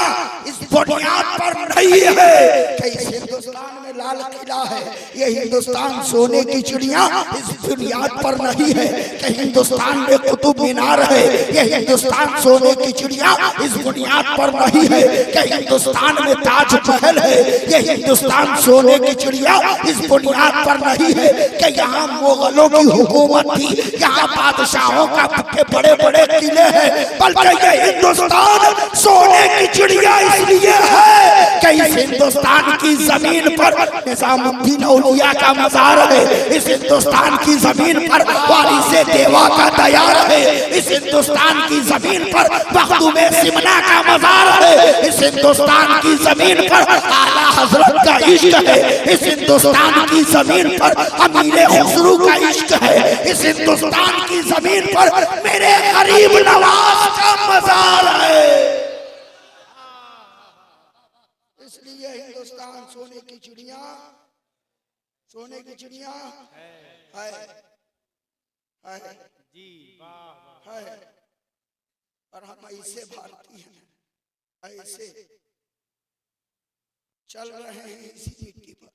इस बुनियाद पर नहीं है कि इस हिंदुस्तान में लाल किला है। ये हिंदुस्तान सोने की चिड़िया इस बुनियाद पर नहीं है कि हिंदुस्तान में कुतुब मीनार है। ये हिंदुस्तान सोने की चिड़िया इस बुनियाद पर नहीं है कि हिंदुस्तान में ताजमहल है। ये हिंदुस्तान सोने की चिड़िया इस बुनियाद पर नहीं है कि यहाँ मुगलों की हुकूमत थी, यहाँ बादशाहों का बड़े बड़े किले हैं, बल्कि हिंदुस्तान सोने की चिड़िया इसलिए है कि इस हिंदुस्तान की जमीन पर निजामुद्दीन औलिया का मजार है। इस हिंदुस्तान की जमीन पर वारिसे देवा का दयार है। इस हिंदुस्तान की जमीन पर मखदूमे सिमना का मजार है। इस हिंदुस्तान की जमीन पर आला हजरत का इश्क है। इस हिंदुस्तान की जमीन पर अमीर खुसरू का इश्क है। इस हिंदुस्तान की जमीन पर मेरे गरीब नवाज का मजार है। इसलिए हिंदुस्तान सोने की चिड़िया, सोने की चिड़िया है जी, है। और हम ऐसे भारतीय हैं, ऐसे चल रहे हैं इसी मिट्टी पर,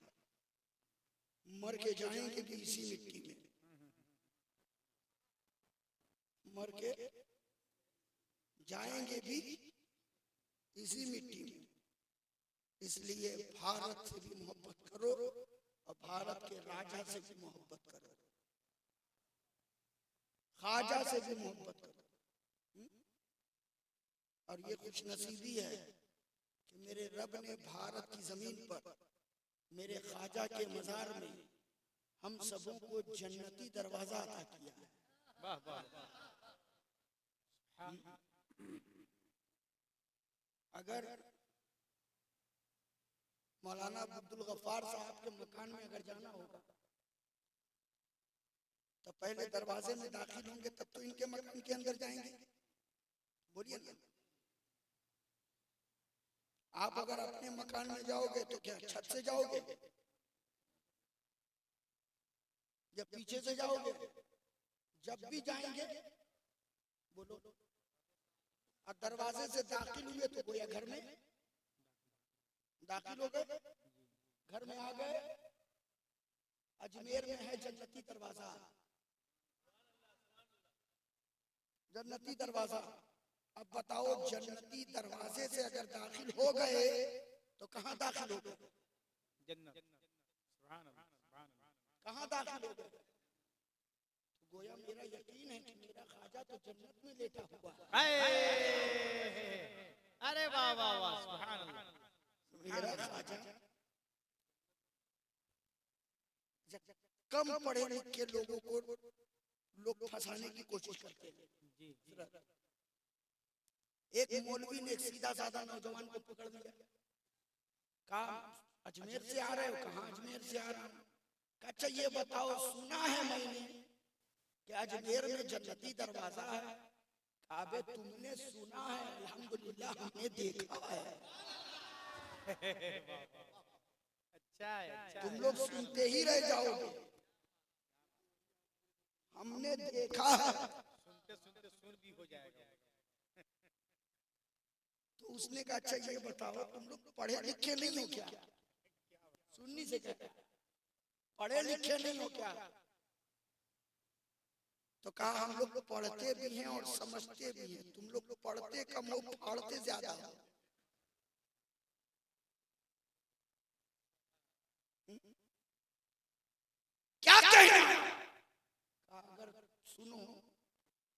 मर के जाएंगे भी इसी मिट्टी में, मर के जाएंगे भी इसी मिट्टी में। इसलिए भारत से भी मोहब्बत करो और भारत के राजा से भी मोहब्बत करो, ख्वाजा से भी मोहब्बत करो। और ये कुछ नसीबी है कि मेरे रब ने भारत की जमीन पर मेरे ख्वाजा के मजार में हम सबों को जन्नती दरवाजा अता किया है। वाह वाह। अगर मौलाना अब्दुल गफ्फार साहब के मकान में अगर जाना होगा तो पहले दरवाजे में दाखिल होंगे, तब तो इनके मकान के अंदर जाएंगे। बोलिए ना, आप अगर अपने मकान में जाओगे तो क्या छत से जाओगे या पीछे से जाओगे? जब भी जाएंगे बोलो, और दरवाजे से दाखिल हुए तो गोया घर में दाखिल हो गए, घर में आ गए। अजमेर में है जन्नती दरवाजा, जन्नती दरवाजा। अब बताओ, जन्नती दरवाजे से अगर दाखिल हो गए तो कहां दाखिल हो गए? जन्नत। कहां दाखिल हो गए? तो गोया मेरा यकीन है कि मेरा ख्वाजा तो जन्नत में लेटा हुआ है। अरे वाह वाह वाह, सुभान अल्लाह। मेरा ख्वाजा कम पढ़े लिखे लोगों को लोग फंसाने की कोशिश करते हैं। एक मौलवी ने एक सीधा साधा नौजवान को पकड़ लिया, कहा अजमेर से आ रहे हो? कहा अजमेर से आ रहा हूं। अच्छा ये बताओ, सुना है मैंने कि अजमेर में जन्नती दरवाजा है। काबे तुमने सुना है? अल्हम्दुलिल्लाह हमने देखा है। अच्छा है, तुम लोग सुनते ही रह जाओगे, हमने देखा है। सुनते सुनते सुर भी हो जाएगा। तो उसने कहा अच्छा ये बताओ, तुम लोग पढ़े लिखे नहीं हो क्या? सुन्नी से कहता है पढ़े लिखे नहीं हो क्या? तो कहा हम लोग पढ़ते भी हैं और समझते भी हैं, तुम लोग पढ़ते कम हो, पढ़ते ज्यादा हो। क्या कहना? अगर सुनो,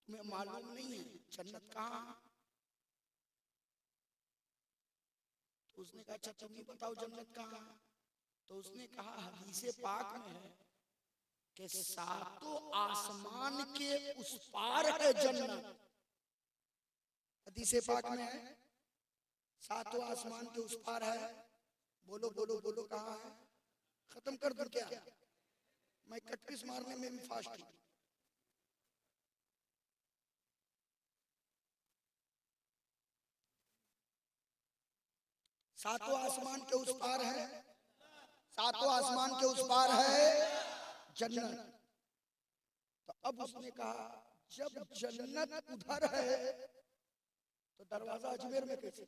तुम्हें मालूम नहीं है जन्नत कहाँ? तो उसने कहा अच्छा तुम ही बताओ जन्नत कहाँ? तो उसने कहा हदीसे पाक में है कि सातों आसमान के उस पार है जन्नत। हदीसे पाक में है सातों आसमान के उस पार है। बोलो बोलो बोलो, कहाँ है? खत्म कर दूं क्या? मैं 31 मारने में भी फास्ट हूं। सातों आसमान के उस पार है, सातों आसमान के उस पार है जन्नत। तो अब उसने कहा जब जन्नत उधर है तो दरवाजा अजमेर में कैसे?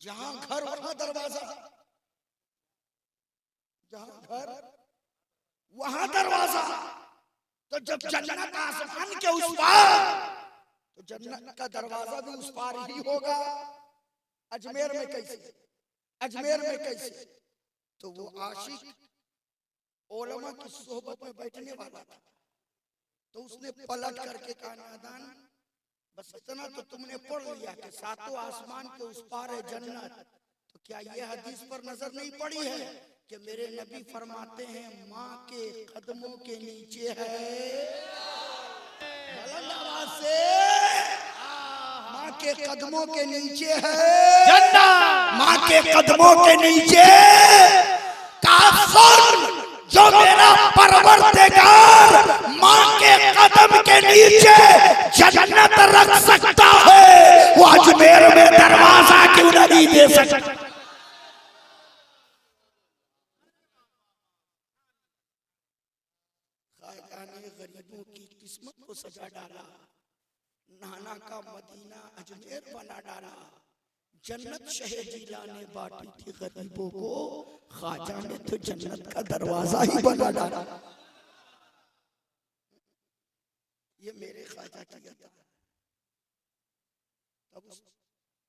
जहां घर वहां दरवाजा, जहां घर वहां दरवाजा। तो जब जन्नत आसमान के उस पार, तो जन्नत का दरवाजा भी उस पार ही होगा। अजमेर में कैसे? अजमेर में कैसे? तो वो आशिक उलमा की सोहबत में बैठने वाला था, तो उसने पलट करके कहा नादान, बस इतना तो तुमने पढ़ लिया कि सातों आसमान के उस पार है जन्नत, तो क्या ये हदीस पर नजर नहीं पड़ी है कि मेरे नबी फरमाते हैं माँ के कदमों के नीचे है? बुलंद आवाज से, माँ के कदमों के नीचे है जन्नत। माँ के कदमों के नीचे काफिर जो मेरा परवरदिगार माँ के कदम के नीचे जन्नत रख सकता है, वो अजमेर में दरवाजा क्यों नहीं दे सकता? ख्वाजा ने गरीबों की किस्मत को सजा डाला, नाना का मदीना अजमेर बना डाला। जन्नत शहर जिला ने बांटी थी गरीबों को, ख्वाजा ने तो जन्नत का दरवाजा ही बना डाला। ये मेरे ख्वाजा की अता है। तब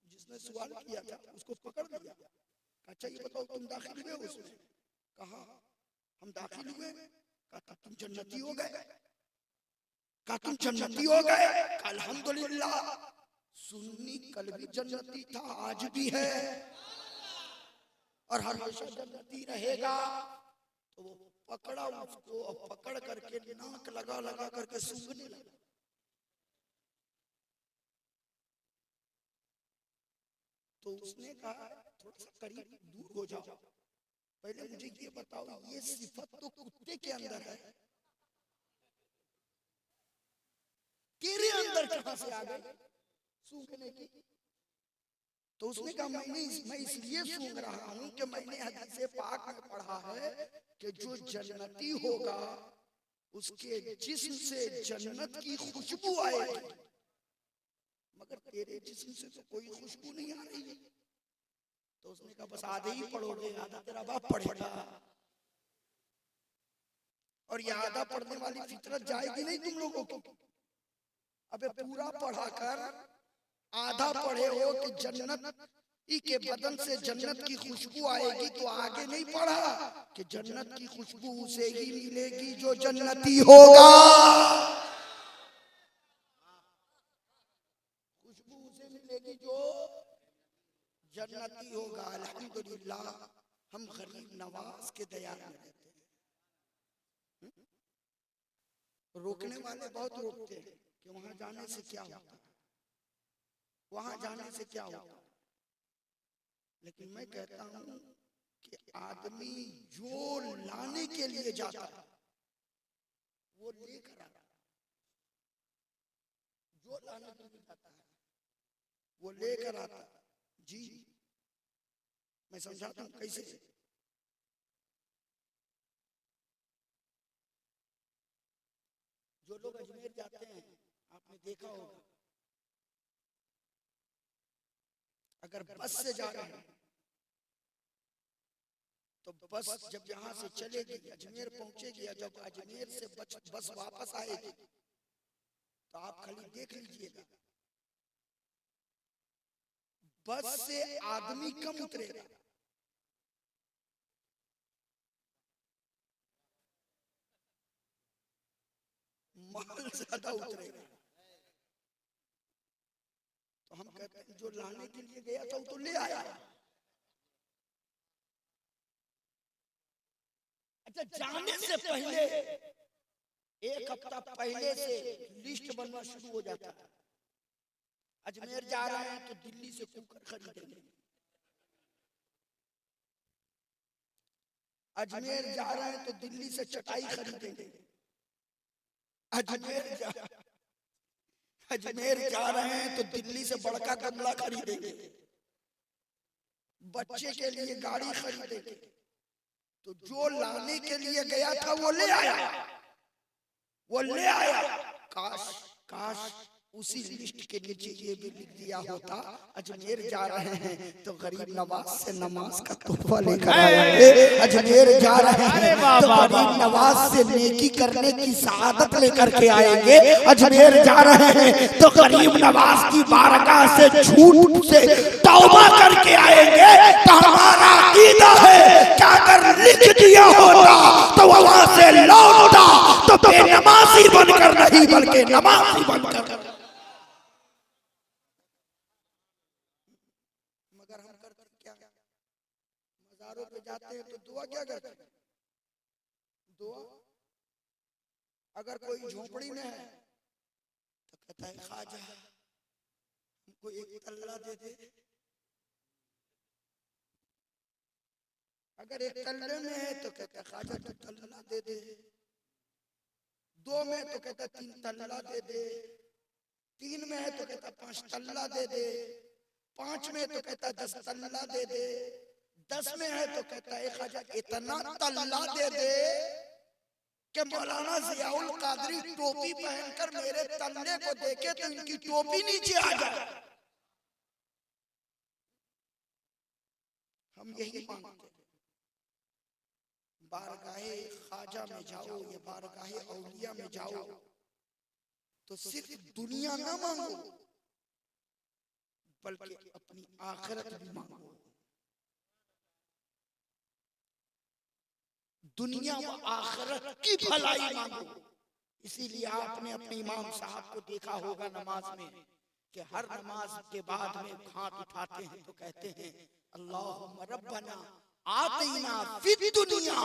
जिसने सवाल किया था उसको पकड़ लिया, अच्छा ये बताओ तुम दाखिल हुए उसमें? कहा हम दाखिल हुए। कहा तुम जन्नती हो गए? कहा तुम जन्नती हो गए? अल्हम्दुलिल्लाह, सुन्नी कल भी जन्नती था, आज भी है और हमेशा जन्नती रहेगा। तो वो पकड़ा उसको और पकड़ करके नाक लगा लगा करके सूंघने लगा। तो उसने कहा थोड़ा सा करीब दूर हो जाओ, पहले मुझे ये बताओ ये सिफत तो कुत्ते के अंदर है, तेरे अंदर कहां से आ गई सूंघने की? तो उसने कहा मैं इसलिए सूंघ रहा हूं कि मैंने हदीस पाक में पढ़ा है कि जो जन्नती होगा उसके जिस्म से जन्नत की खुशबू आएगी, मगर तेरे जिस्म से तो कोई खुशबू नहीं आ रही है। तो उसने कहा बस आधे ही पढ़ोगे, आधा तेरा बाप पढ़ेगा, और ये आधा पढ़ने वाली फितरत जाएगी नहीं तुम लोगों को। अबे पूरा पढ़ाकर आधा पढ़े हो कि जन्नत के बदन से जन्नत की खुशबू आएगी, तो आगे नहीं पढ़ा कि जन्नत की खुशबू उसे ही मिलेगी जो जन्नती होगा, खुशबू उसे मिलेगी जो जन्नती होगा। अल्हम्दुलिल्लाह हम गरीब नवाज के दया में रहते हैं। रोकने वाले बहुत रोकते हैं कि वहां जाने से क्या होता है, वहां जाने से क्या होता है, लेकिन मैं कहता हूं कि आदमी जो लाने के लिए जाता है वो लेकर आता है, जो लाने के लिए जाता है वो लेकर आता है। जी मैं समझाता हूं कैसे। जो लोग अजमेर जाते हैं आपने देखा होगा, अगर बस से जा रहे हैं तो बस जब यहां से चलेगी अजमेर पहुंचेगी, जब अजमेर से बस वापस आएगी तो आप खाली देख लीजिएगा बस से आदमी कम उतरेगा, माल ज्यादा उतरेगा। तो हम कहते हैं जो लाने के लिए गया था वो तो ले आया। अच्छा जाने से पहले एक हफ्ता पहले से लिस्ट बनना शुरू हो जाता है। अजमेर जा रहे हैं तो दिल्ली से कुकर खरीदेंगे, अजमेर जा रहे हैं तो दिल्ली से चटाई खरीदेंगे, अजमेर जा रहे हैं तो दिल्ली से बड़का गमला खरीदेंगे, बच्चे के लिए गाड़ी खरीदेंगे। तो जो लाने के लिए गया था वो ले आया, वो ले आया। काश उसी लिस्ट के नीचे ये भी लिख दिया होता अजमेर जा रहे हैं तो गरीब नवाज से नमाज का तोहफा लेकर आएंगे, अजमेर जा रहे हैं तो गरीब नवाज से नेकी करने की सआदत लेकर के आएंगे, अजमेर जा रहे हैं तो गरीब नवाज की बारगाह से झूठ से तौबा करके आएंगे। तो हमारा अकीदा है कि अगर लिख दिया होता तो वहां से लौटता तो बेनमाजी बनकर नहीं बल्कि नमाजी बनकर। मज़ारों पे जाते हैं तो दुआ क्या करते हैं? दुआ अगर कोई झोपड़ी में है तो कहता है ख्वाजा हमको एक तल्ला दे दे, अगर एक तल्ले में है तो कहता है ख्वाजा तू तल्ला दे दे, दो में तो कहता 3 तल्ला दे दे, 3 में है तो कहता 5 तल्ला दे दे, 5 में तो कहता 10 तल्ला दे दे, 10 में है तो कहता है ख्वाजा इतना तल्ला दे दे कि मौलाना जियाउल कादरी टोपी पहनकर मेरे तल्ले को देखे तो इनकी टोपी नीचे आ जाए। हम यही मांगते हैं, बारगाहे ख्वाजा में जाओ या बारगाहे औलिया में जाओ तो सिर्फ दुनिया ना मांगो बल्कि अपनी आखिरत भी मांगो। दुनिया व आखिरत की भलाई मांगो। इसीलिए आपने अपने इमाम साहब को देखा होगा नमाज में कि हर नमाज के बाद में हाथ उठाते हैं तो कहते हैं अल्लाहुम्मा रब्बना आतीना फिद दुनिया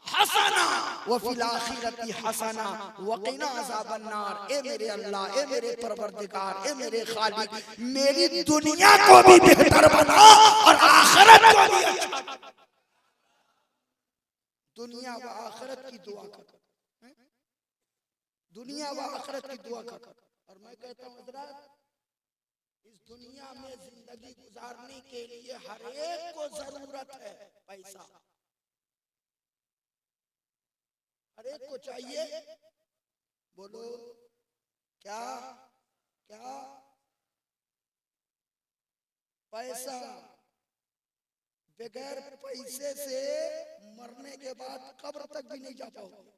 हसना व फिल आखिरती हसना व क़िना अज़ाबन नार। ए मेरे अल्लाह, ए मेरे परवरदिगार, ए मेरे खालिक, मेरी दुनिया को भी बेहतर बना और आखिरत को भी अच्छा बना। दुनिया व आखिरत की दुआ कर, दुनिया व आखिरत की दुआ कर। और मैं कहता हूँ हज़रात, इस दुनिया में जिंदगी गुजारने के लिए हर एक को जरूरत है पैसा, हर एक को चाहिए। बोलो क्या क्या? पैसा। बगैर पैसे से मरने के बाद कब्र तक भी नहीं जा पाओगे।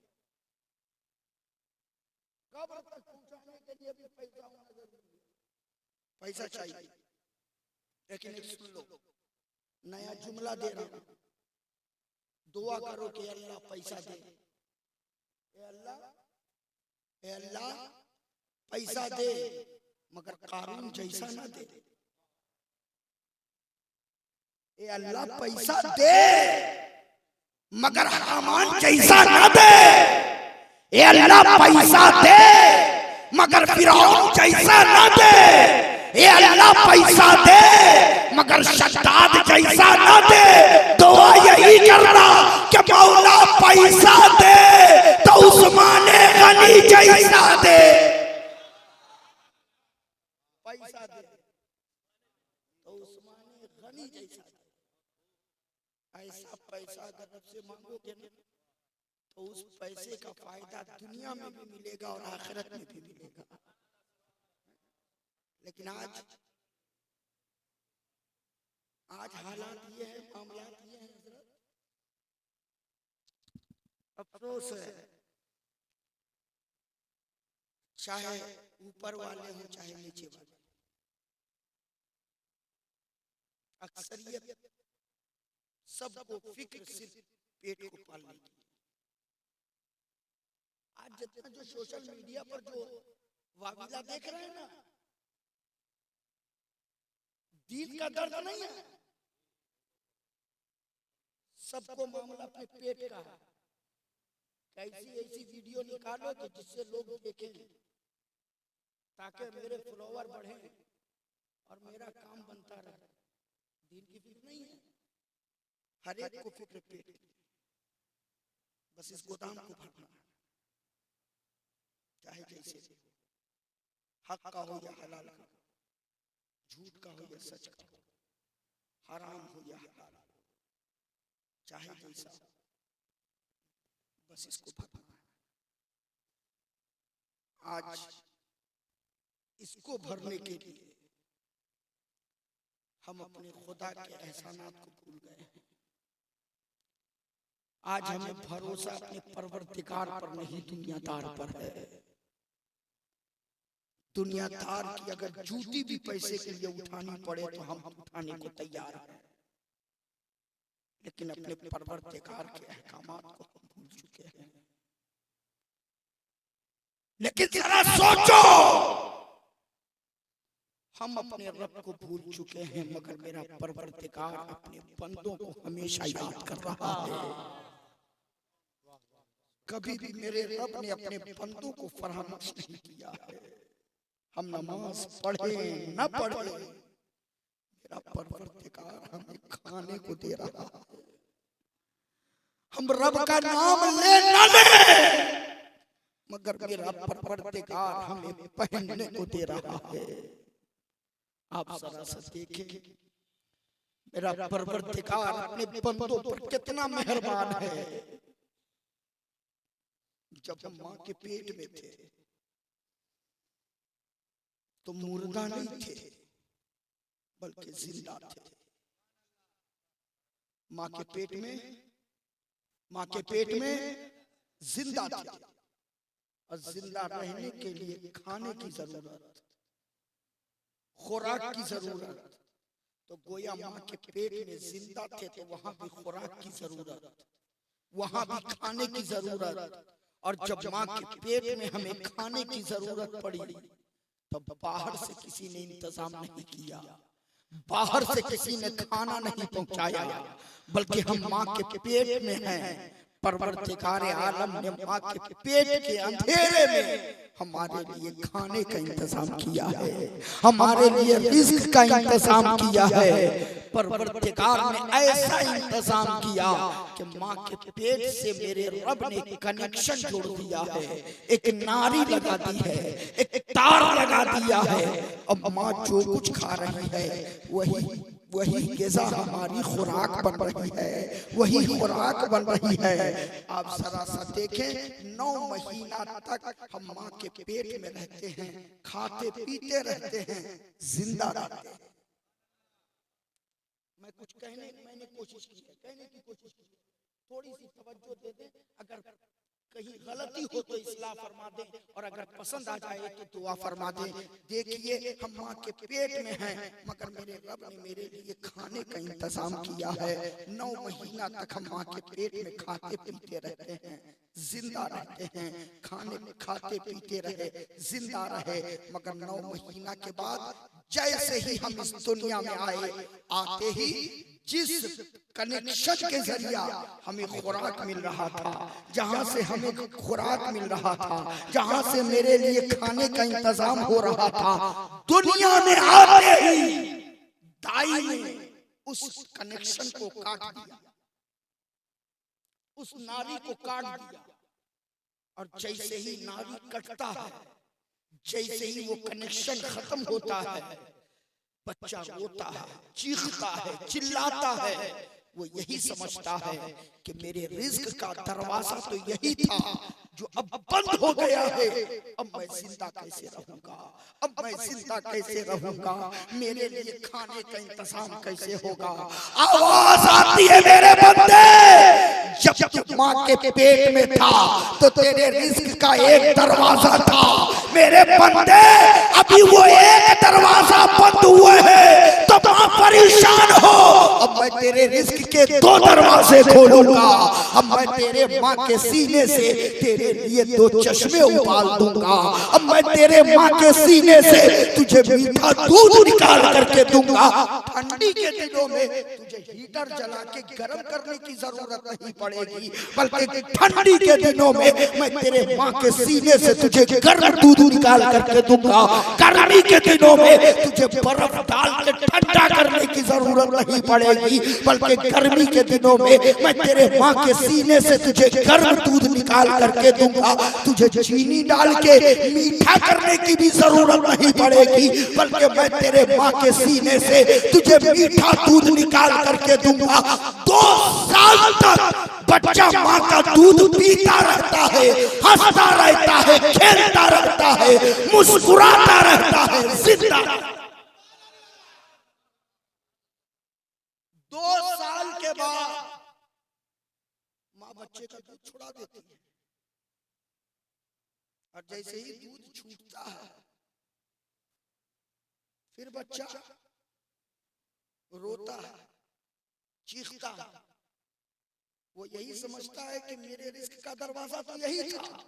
कब्र तक पहुंचाने के लिए भी पैसा होना जरूरी है, पैसा चाहिए। लेकिन एक सुन लो, नया जुमला दे रहा हूं, दुआ करो कि अल्लाह पैसा दे। ए अल्लाह पैसा दे, मगर कारून जैसा ना दे। ए अल्लाह पैसा दे, मगर हामान जैसा ना दे। ए अल्लाह पैसा दे, मगर फिरौन जैसा ना दे। ए अल्लाह पैसा दे, मगर शद्दाद जैसा ना दे। दुआ यही करना कि मौला पैसा दे तो उस्मान गनी जैसा दे। पैसा दे तो उस्मान गनी जैसा दे। ऐसा पैसा अगर रब से मांगोगे ना तो उस पैसे का फायदा दुनिया में भी मिलेगा और आखिरत में भी मिलेगा। लेकिन आज हालात ये है, मामलात ये है हज़रत, अफसोस है, चाहे ऊपर वाले हो चाहे नीचे वाले, अक्सरियत सबको फिक्र सिर्फ पेट को पालने की। आज जितना जो सोशल मीडिया पर जो वाविला देख रहे हैं ना, दिल का दर्द नहीं है, सबको मामला अपने पेट का है। कैसी ऐसी वीडियो निकालो कि जिससे लोग देखें, ताकि मेरे फॉलोवर बढ़े और मेरा काम बनता रहे। दिन की फिक्र नहीं है, हर एक को फिक्र पेट, बस इस गोदाम को भरना, चाहे जैसे हक का हो या हलाल का, झूठ का हो या सच का, हराम हो या हलाल, चाहे जैसा, बस इसको भरना है। आज इसको भरने के लिए हम अपने खुदा के एहसानात को भूल गए हैं। आज हमें भरोसा अपने परवरदिगार पर नहीं, दुनियादार पर है। दुनियादार की अगर जूती भी पैसे के लिए उठानी पड़े तो हम उठाने को तैयार हैं, लेकिन अपने परवरदिगार के अहकामात को हम भूल चुके हैं। लेकिन जरा सोचो, हम अपने रब को भूल चुके हैं, मगर मेरा परवरदिगार अपने बंदों को हमेशा याद कर रहा है। कभी भी मेरे रब ने अपने बंदों को फरामोश नहीं किया है। हम नमाज पढ़े न पढ़े, मेरा परवरदिगार हमें खाने को दे रहा है। हम रब का नाम ले न ले, मगर मेरा परवरदिगार हमें पहनने को दे रहा है। आप जरा सा देखें, मेरा परवरदिगार अपने बंदों पर कितना मेहरबान है। जब हम माँ के पेट में थे तो मुर्दा नहीं थे, बल्कि जिंदा थे। माँ के पेट में जिंदा थे, और जिंदा रहने के लिए खाने की जरूरत, खुराक की जरूरत। तो गोया माँ के पेट में जिंदा थे तो वहां भी खुराक की जरूरत, वहां भी खाने की जरूरत। और जब माँ के पेट में हमें खाने की जरूरत पड़ी तब बाहर से किसी ने इंतजाम नहीं किया, बाहर से किसी ने खाना नहीं पहुंचाया, बल्कि हम माँ के पेट में हैं। परवरदिगार आलम ने माँ के पेट के अंधेरे में हमारे लिए खाने का इंतजाम किया है, हमारे लिए रिज़्क का इंतजाम किया है। परवरदिगार ने ऐसा इंतजाम किया कि माँ के पेट से मेरे रब ने कनेक्शन जोड़ दिया है, एक नारी लगा दी है, एक तार लगा दिया है। अब माँ जो कुछ खा रही है वही ग़िज़ा हमारी खुराक बन रही है, वही खुराक बन रही है। आप जरा सा देखें, 9 महीना तक हम माँ के पेट में रहते हैं, खाते पीते रहते हैं, जिंदा रहते हैं। मैं कुछ मैंने कोशिश की है, कहने की कोशिश की है, थोड़ी सी तवज्जो दे दें। अगर कहीं गलती हो तो इस्लाह फरमा दें, और अगर पसंद आ जाए तो दुआ फरमा दें। देखिए, हम माँ के पेट में हैं, मगर मेरे रब ने मेरे लिए खाने का इंतजाम किया है। 9 महीना तक हम माँ के पेट में खाते पीते रहते हैं, जिंदा रहते हैं, खाते पीते रहे, जिंदा रहे। मगर 9 महीना के बाद जैसे ही हम इस दुनिया में आते ही जिस कनेक्शन के जरिया हमें खुराक मिल रहा था, जहां से हमें खुराक मिल रहा था, जहां से मेरे लिए खाने का इंतजाम हो रहा था, दुनिया में आते ही दाई ने उस कनेक्शन को काट दिया, उस नारी को काट दिया। और जैसे ही नारी कटता है, जैसे ही वो कनेक्शन खत्म होता है, बच्चा रोता है, चीखता है, चिल्लाता है। वो यही समझता है कि मेरे रिज़्क का दरवाजा तो यही था जो अब बंद हो गया है। अब मैं जिंदा कैसे रहूंगा, अब मैं जिंदा कैसे रहूंगा, मेरे लिए खाने का इंतजाम कैसे होगा। आवाज आती है, मेरे बंदे, जब तू माँ के पेट में था तो तेरे रिज़्क का एक दरवाजा था। मेरे बंदे, अभी वो एक दरवाजा बंद हुए है तो माँ परेशान हो। अब मैं तेरे रिज़्क के 2 दरवाजे खोलूंगा। अब मैं तेरे माँ के सीने से तेरे लिए 2 चश्मे उबाल दूंगा। अब मैं तेरे माँ के सीने से तुझे मीठा दूध निकाल करके दूंगा। ठंडी के दिनों में तुझे हीटर जला के गर्म करने की जरूरत नहीं पड़ेगी, बल्कि ठंडी के दिनों में मैं तेरे माँ के सीने से तुझे गर्म दूध निकाल करके दूंगा। गर्मी के दिनों में तुझे बर्फ डाल के ठंडा करने की जरूरत नहीं पड़ेगी, बल्कि गर्मी के दिनों में मैं तेरे माँ के सीने से तुझे गर्म दूध निकाल करके दूंगा। तुझे चीनी डाल के मीठा करने की भी जरूरत नहीं पड़ेगी, बल्कि मैं तेरे माँ के सीने से तुझे मीठा दूध निकाल करके दूंगा। 2 साल तक बच्चा माँ का दूध पीता रहता है, हंसता रहता है, खेलता रहता है, मुस्कुराता रहता है, जिंदा। 2 साल के बाद माँ बच्चे का दूध छुड़ा देती है, और जैसे ही दूध छूटता है, फिर बच्चा रोता है, चीखता है। वो यही समझता है कि मेरे रिज़्क का दरवाजा तो यही था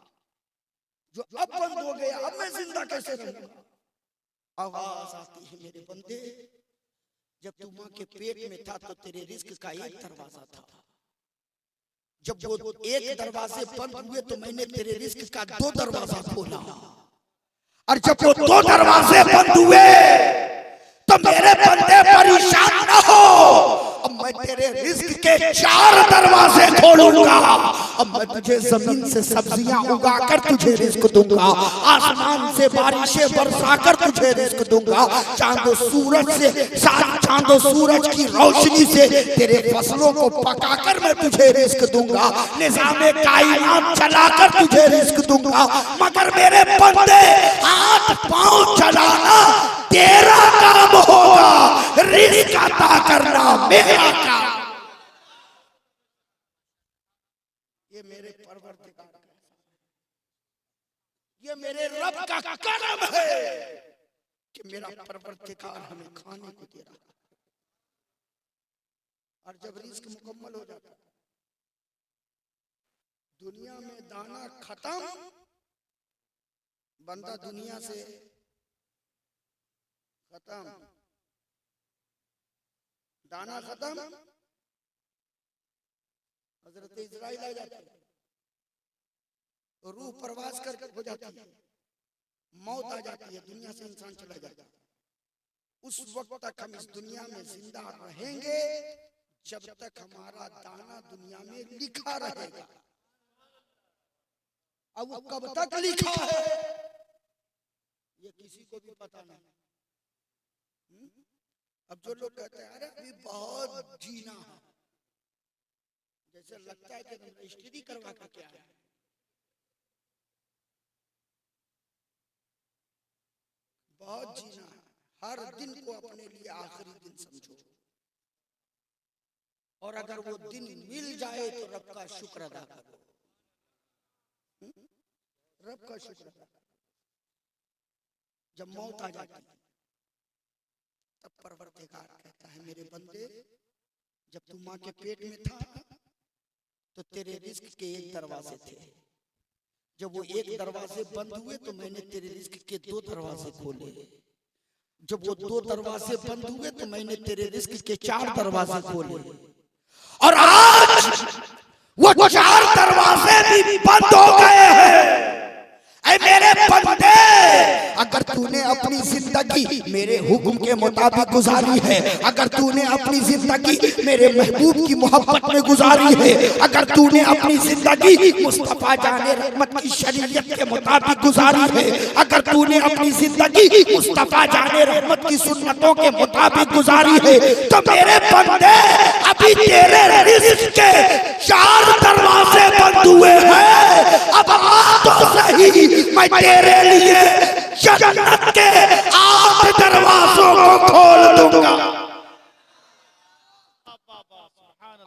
जो अब बंद हो गया, अब मैं जिंदा कैसे रहूंगा। आवाज आती है, मेरे बंदे, जब तू माँ के पेट में था तो तेरे रिज़्क का एक दरवाजा था। जब वो एक दरवाजे बंद हुए तो मैंने तेरे रिज़्क का 2 दरवाजा खोला, और जब वो 2 दरवाजे बंद हुए तो मेरे बंदे परेशान न हो। अब मैं तेरे रिज़्क के 4 दरवाजे खोलूंगा। अब मैं तुझे जमीन से सब्जियां उगाकर तुझे रिज़्क दूंगा, आसमान से बारिशें बरसाकर तुझे रिज़्क दूंगा, चांद सूरज की रोशनी से तेरे फसलों को पकाकर मैं तुझे रिज़्क दूंगा, निज़ामे कायनात चलाकर तुझे रिज़्क दूंगा। मगर मेरे बंदे, हाथ पांव चलाना तेरा काम होगा, रिज़्क अता करना मेरा काम। ये मेरे परवरदिगार का, ये मेरे रब का करम है कि मेरा परवरदिगार हमें खाने को दे रहा है। और जब रिज़्क मुकम्मल हो जाता है, दुनिया में दाना खत्म, बंदा दुनिया से खत्म। दाना खत्म, हजरत इजराइल आ जाता है, रूह प्रवास कर हो जाती है, मौत आ जाती है, दुनिया से इंसान चला जाता है। उस वक्त तक हम इस दुनिया में जिंदा रहेंगे जब तक हमारा दाना दुनिया में लिखा रहेगा। अब वो कब तक लिखा है ये किसी को भी पता नहीं। अब जो लोग कहते हैं अरे अभी बहुत जीना है, जैसे लगता है कि रजिस्ट्री करवा कर क्या है। बहुत जीना है, हर दिन को अपने लिए आखिरी दिन समझो, और अगर वो दिन मिल जाए तो रब का शुक्र अदा करो, रब का शुक्र अदा करो। जब मौत आ जाती है तब परवरदिगार कहता है मेरे बंदे, जब तू माँ के पेट में था तो तेरे रिस्क के एक दरवाजे थे, जब वो एक दरवाजे बंद हुए तो मैंने तेरे रिस्क के 2 दरवाजे खोले, जब वो 2 दरवाजे बंद हुए तो मैंने तेरे रिस्क के 4 दरवाजे खोले, और आज वो 4 दरवाजे भी बंद हो गए हैं। ऐ मेरे बंदे, अगर तूने अपनी जिंदगी मेरे हुक्म के मुताबिक गुजारी है, अगर तूने अपनी जिंदगी मेरे महबूब की मोहब्बत में गुजारी है, अगर तूने अपनी जिंदगी मुस्तफा जाने रहमत की शरीयत के मुताबिक गुजारी है, अगर तूने अपनी जिंदगी मुस्तफा जाने रहमत की सुन्नतों के मुताबिक गुजारी है, तो मेरे बंदे अभी तेरे रिज़्क़ के 4 दरवाजे बंद हुए हैं। अब आ तो सही, मैं तेरे लिए जन्नत के 8 दरवाजों को खोल दूंगा।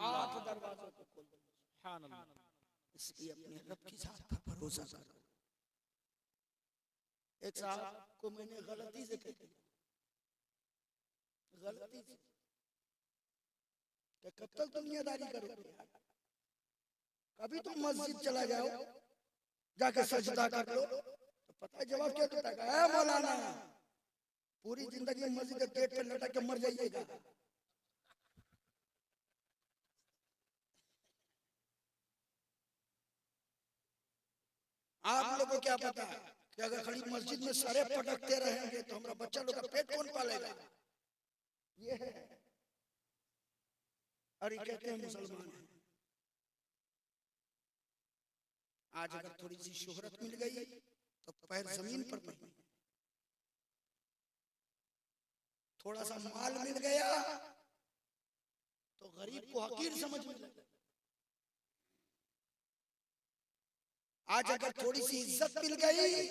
8 दरवाजों को खोल दूंगा। इसलिए अपने रब की जात पर भरोसा करो। एक साहब को मैंने गलती से कह दिया, गलती से, कि कब तक दुनियादारी करोगे? कभी तुम मस्जिद चला जाओ, जाके सजदा कर लो, तो पता है जवाब क्या देता है? मौलाना पूरी जिंदगी मस्जिद के गेट पे लटक के मर जाइएगा। आप लोगों को क्या पता है कि अगर खड़ी मस्जिद में सारे पटकते रहेंगे तो हमारा बच्चा लोग का पेट कौन पालेगा? ये है। अरे कहते हैं मुसलमान हैं। आज अगर थोड़ी सी शोहरत मिल गई तो पैर जमीन पर नहीं, थोड़ा सा माल मिल गया तो गरीब को हकीर समझने लगे। आज अगर थोड़ी सी इज्जत मिल गई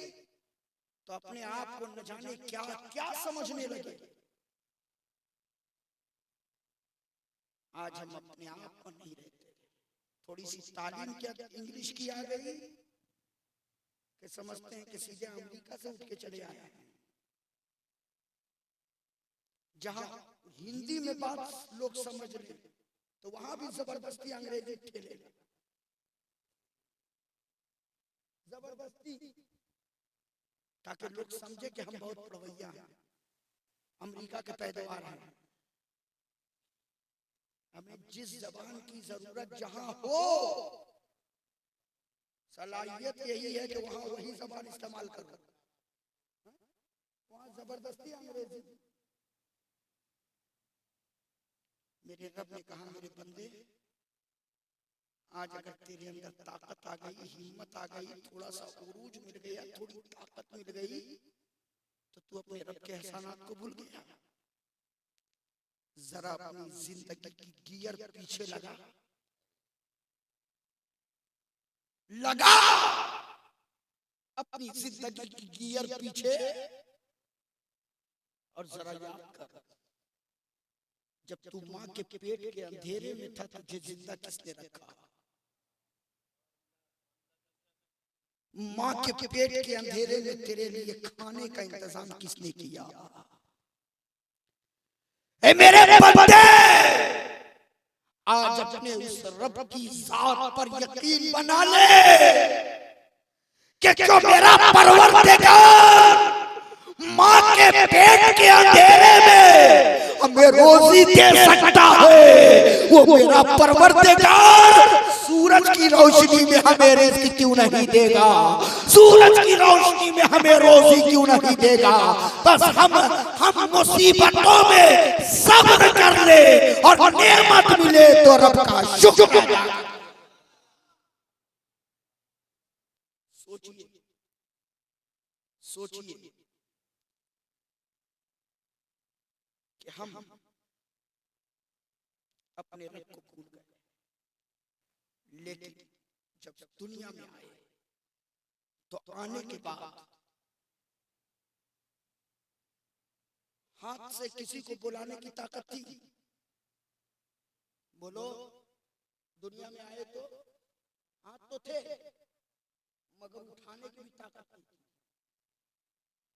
तो अपने आप को न जाने क्या क्या समझने लगे। आज हम अपने आप पर नहीं रहते। थोड़ी सी तालीम क्या इंग्लिश की आ गई कि समझते हैं कि सीधे अमेरिका से उठ के चले आए हैं। जहां हिंदी में बात लोग समझ रहे तो वहां भी जबरदस्ती अंग्रेजी ठेले, जबरदस्ती, ताकि लोग समझे कि हम बहुत पढ़वैया हैं, अमेरिका के पैदावार हैं। हमें जिस जबान की जरूरत जहां हो, सलाहियत यही है कि वहां वही जबान इस्तेमाल करो। वहां जबरदस्ती अंग्रेजी। मेरे रब ने कहा मेरे बंदे, आज अगर तेरे अंदर ताकत आ गई, हिम्मत आ गई, थोड़ा सा उरूज मिल गया, थोड़ी ताकत मिल गई, तो तू अपने रब के एहसानात को भूल गया। जरा अपनी जिंदगी की गियर पीछे लगा अपनी जिंदगी की गियर पीछे, और जरा याद कर, जब तू माँ के पेट के अंधेरे में था तुझे जिंदा किसने रखा? माँ के पेट के अंधेरे में तेरे लिए खाने का इंतजाम किसने किया? ए मेरे बंदे, आज अपने उस रब की जात पर यकीन बना ले कि जो मेरा परवरदिगार माँ के पेट के अंधेरे में हमें रोजी दे सकता है वो मेरा परवरदिगार सूरज की रोशनी में हमें रिज़्क क्यों नहीं देगा, सूरज की रोशनी में हमें रोजी क्यों नहीं देगा। बस हम मुसीबतों में सब्र कर ले और नेमत मिले तो रब का शुक्र अदा कर। सोचिए सोचिए कि हम अपने रब को भूल गए, लेकिन जब दुनिया में आए तो आने के बाद हाथ से किसी को बुलाने की ताकत थी? बोलो, दुनिया में आए तो हाथ तो थे मगर उठाने की भी ताकत नहीं थी,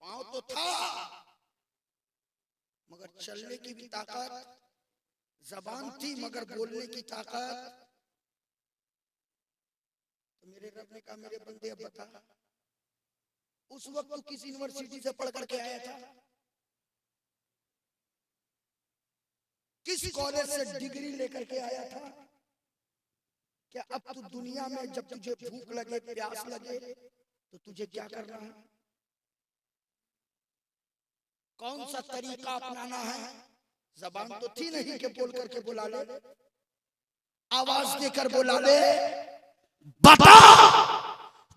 पांव तो था मगर चलने की भी ताकत, जबान थी मगर बोलने की ताकत। तो मेरे रब ने कहा, मेरे बंदे अब बता, उस वक्त तू किस यूनिवर्सिटी से पढ़ करके आया था, किस कॉलेज से डिग्री लेकर के आया था? क्या अब तू दुनिया में जब तुझे भूख लगे, प्यास लगे तो तुझे क्या करना है? कौन सा तरीका अपनाना है? जबान तो थी नहीं कि बोल करके बुला ले, आवाज देकर बुला ले। बता,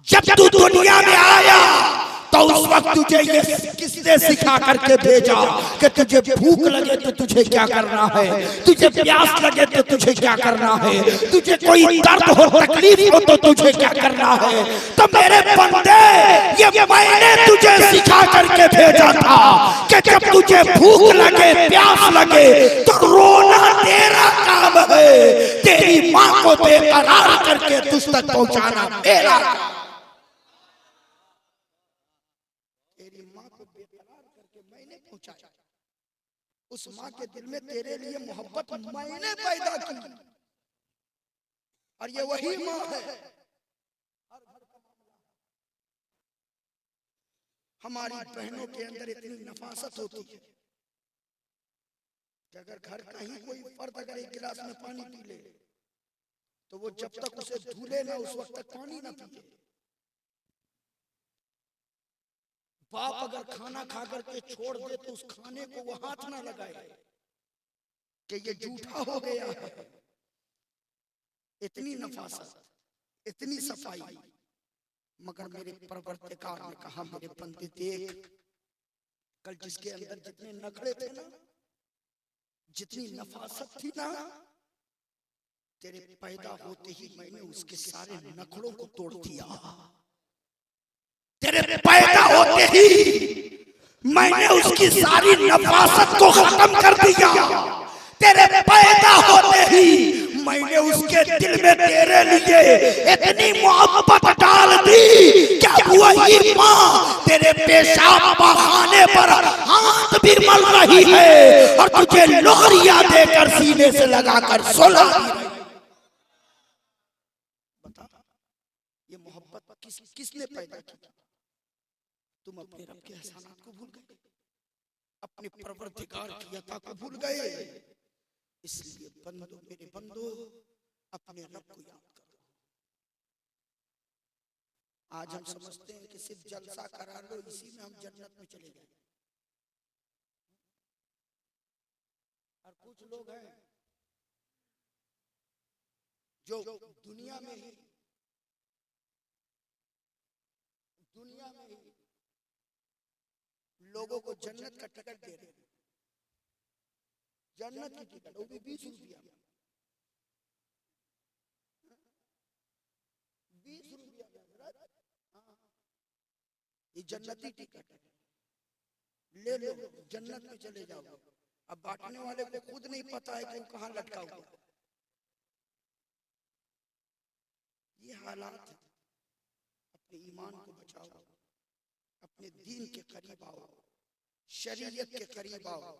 जब तू दुनिया में आया तो उस वक्त तुझे ये किसने सिखा करके भेजा कि तुझे भूख लगे तो तुझे क्या करना है, तुझे प्यास लगे तो तुझे क्या करना है, तुझे कोई दर्द हो, तकलीफ हो तो तुझे क्या करना है? तो मेरे बंदे, ये मैंने तुझे सिखा करके भेजा था कि जब तुझे भूख लगे, प्यास लगे तो रोना तेरा काम है, तेरी माँ को बेकरार करके तुझ तक पहुंचाना मेरा काम। उस माँ के दिल में तेरे लिए मोहब्बत मैंने पैदा की और ये वही माँ है। हमारी बहनों के अंदर इतनी नफासत होती है कि अगर घर का ही कोई फर्द अगर एक गिलास में पानी पी ले तो वो जब तक उसे धुले ना उस वक्त तक पानी ना पिए। बाप अगर खाना खा करके छोड़ दे तो उस खाने को वो हाथ ना लगाए कि ये जूठा हो गया है। इतनी नफासत, इतनी सफाई, मगर मेरे परवरदिगार ने कहा, मेरे बंदे देख, कल जिसके अंदर जितने नखरे थे ना, जितनी नफासत थी ना, तेरे पैदा होते ही मैंने उसके सारे नखरों को तोड़ दिया। तेरे पैदा होते ही मैंने उसकी सारी नफासत को खत्म कर दिया। तेरे पैदा होते ही मैंने उसके दिल में तेरे लिए इतनी मोहब्बत डाल दी क्या वही माँ तेरे पेशाब पाखाने पर हाथ भी मल रही है और तुझे लोरिया देकर सीने से लगाकर सोला। बता, ये मोहब्बत किसने पैदा की? तुम अपने रब के एहसानात को भूल गए, अपने परवरदिगार की अता को भूल गए। इसलिए बंदो, मेरे बंदो, अपने रब को याद करो। आज हम समझते हैं कि सिर्फ जलसा करा लो, इसी में हम जन्नत में चले जाएंगे। और कुछ लोग हैं जो दुनिया में ही लोगों को जन्नत का टिकट दे रहे हैं। जन्नत की टिकट, वो भी 20 रुपया, 20 रुपया। ये जन्नती टिकट है, ले लो, जन्नत में चले जाओ। अब बांटने वाले को खुद नहीं पता है कि वो कहाँ लटका हुआ। ये हालात है। अपने ईमान को बचाओ, अपने दीन के करीब आओ, शरीयत के करीब आओ।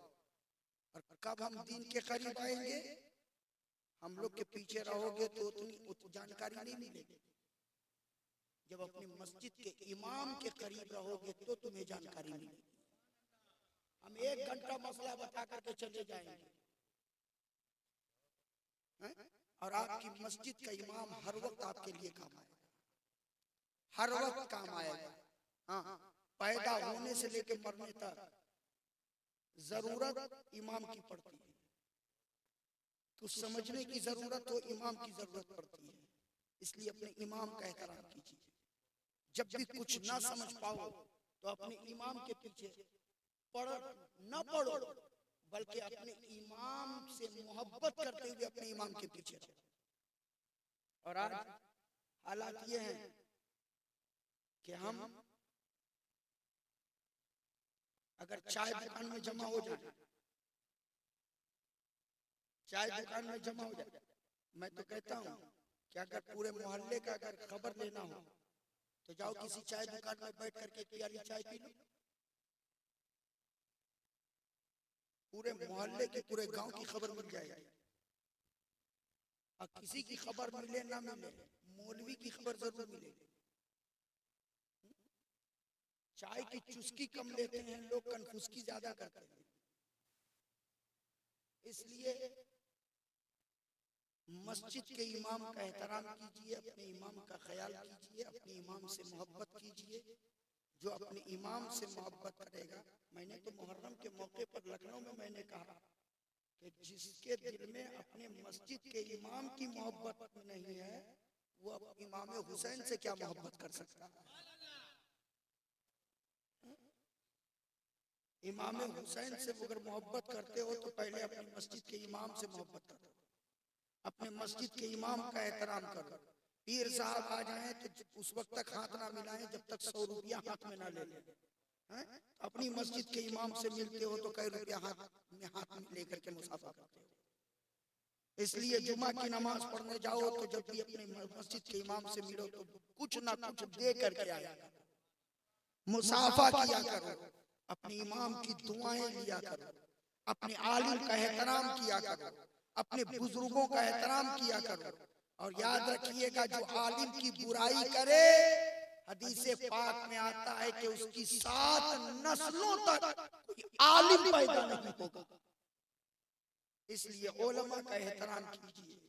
और कब हम दीन के करीब आएंगे? हम लोग के पीछे रहोगे तो उतनी जानकारी नहीं मिलेगी। जब अपनी मस्जिद के इमाम के करीब रहोगे तो तुम्हें जानकारी मिलेगी। हम 1 घंटा मसला बता करके चले जाएंगे हैं? और आपकी मस्जिद का इमाम हर वक्त आपके लिए काम आएगा, हर वक्त काम आएगा। हाँ, पैदा होने से लेकर मरने तक जरूरत इमाम की पड़ती है। कुछ समझने की जरूरत हो, इमाम की जरूरत पड़ती है। इसलिए अपने इमाम का एहतराम कीजिए। जब भी कुछ ना समझ पाओ तो अपने इमाम के पीछे न पढ़ो, बल्कि अपने इमाम से मोहब्बत करते हुए अपने इमाम के पीछे चलो। और आज हालात ये हैं कि हम अगर चाय दुकान में जमा हो जाए, चाय दुकान में जमा हो जाए, मैं तो कहता हूं कि अगर पूरे मोहल्ले का अगर खबर लेना हो तो जाओ किसी चाय दुकान में बैठ करके प्याली चाय पी लो। पूरे मोहल्ले की, पूरे गांव की खबर मिल जाएगी। और किसी की खबर मिले ना मिले, मौलवी की खबर जरूर मिलेगी। चाय की चुस्की कम लेते हैं लोग, कनफुसकी ज्यादा करते हैं। इसलिए मस्जिद के इमाम का एहतराम कीजिए, अपने इमाम का ख्याल कीजिए, अपने इमाम से मोहब्बत कीजिए। जो अपने इमाम से मोहब्बत करेगा, मैंने तो मुहर्रम के मौके पर लखनऊ में मैंने कहा कि जिसके दिल में अपने मस्जिद के इमाम की मोहब्बत नहीं है, वो इमाम हुसैन से क्या मोहब्बत कर सकता है? इमाम हुसैन से अगर मोहब्बत करते हो तो पहले अपनी मस्जिद के इमाम से मोहब्बत करो, अपने मस्जिद के इमाम का एहतराम करो। पीर साहब आ जाएं तो उस वक्त तक हाथ ना मिलाएं जब तक 100 रुपया हाथ में ना ले लें। अपनी मस्जिद के इमाम से मिलते हो तो कई रुपया हाथ में लेकर के मुसाफा करते हो। इसलिए जुमा की नमाज पढ़ने जाओ तो जब भी अपने मस्जिद के इमाम से मिलो तो कुछ ना कुछ दे करके आया करो, मुसाफा किया करो, अपने इमाम की दुआएं लिया करो, अपने आलिम का एहतराम किया करो, अपने बुजुर्गों का एहतराम किया करो। और याद रखिएगा, जो आलिम की बुराई करे, हदीसे पाक में आता है कि उसकी 7 नस्लों तक कोई आलिम पैदा नहीं होगा। इसलिए उलमा का एहतराम कीजिए,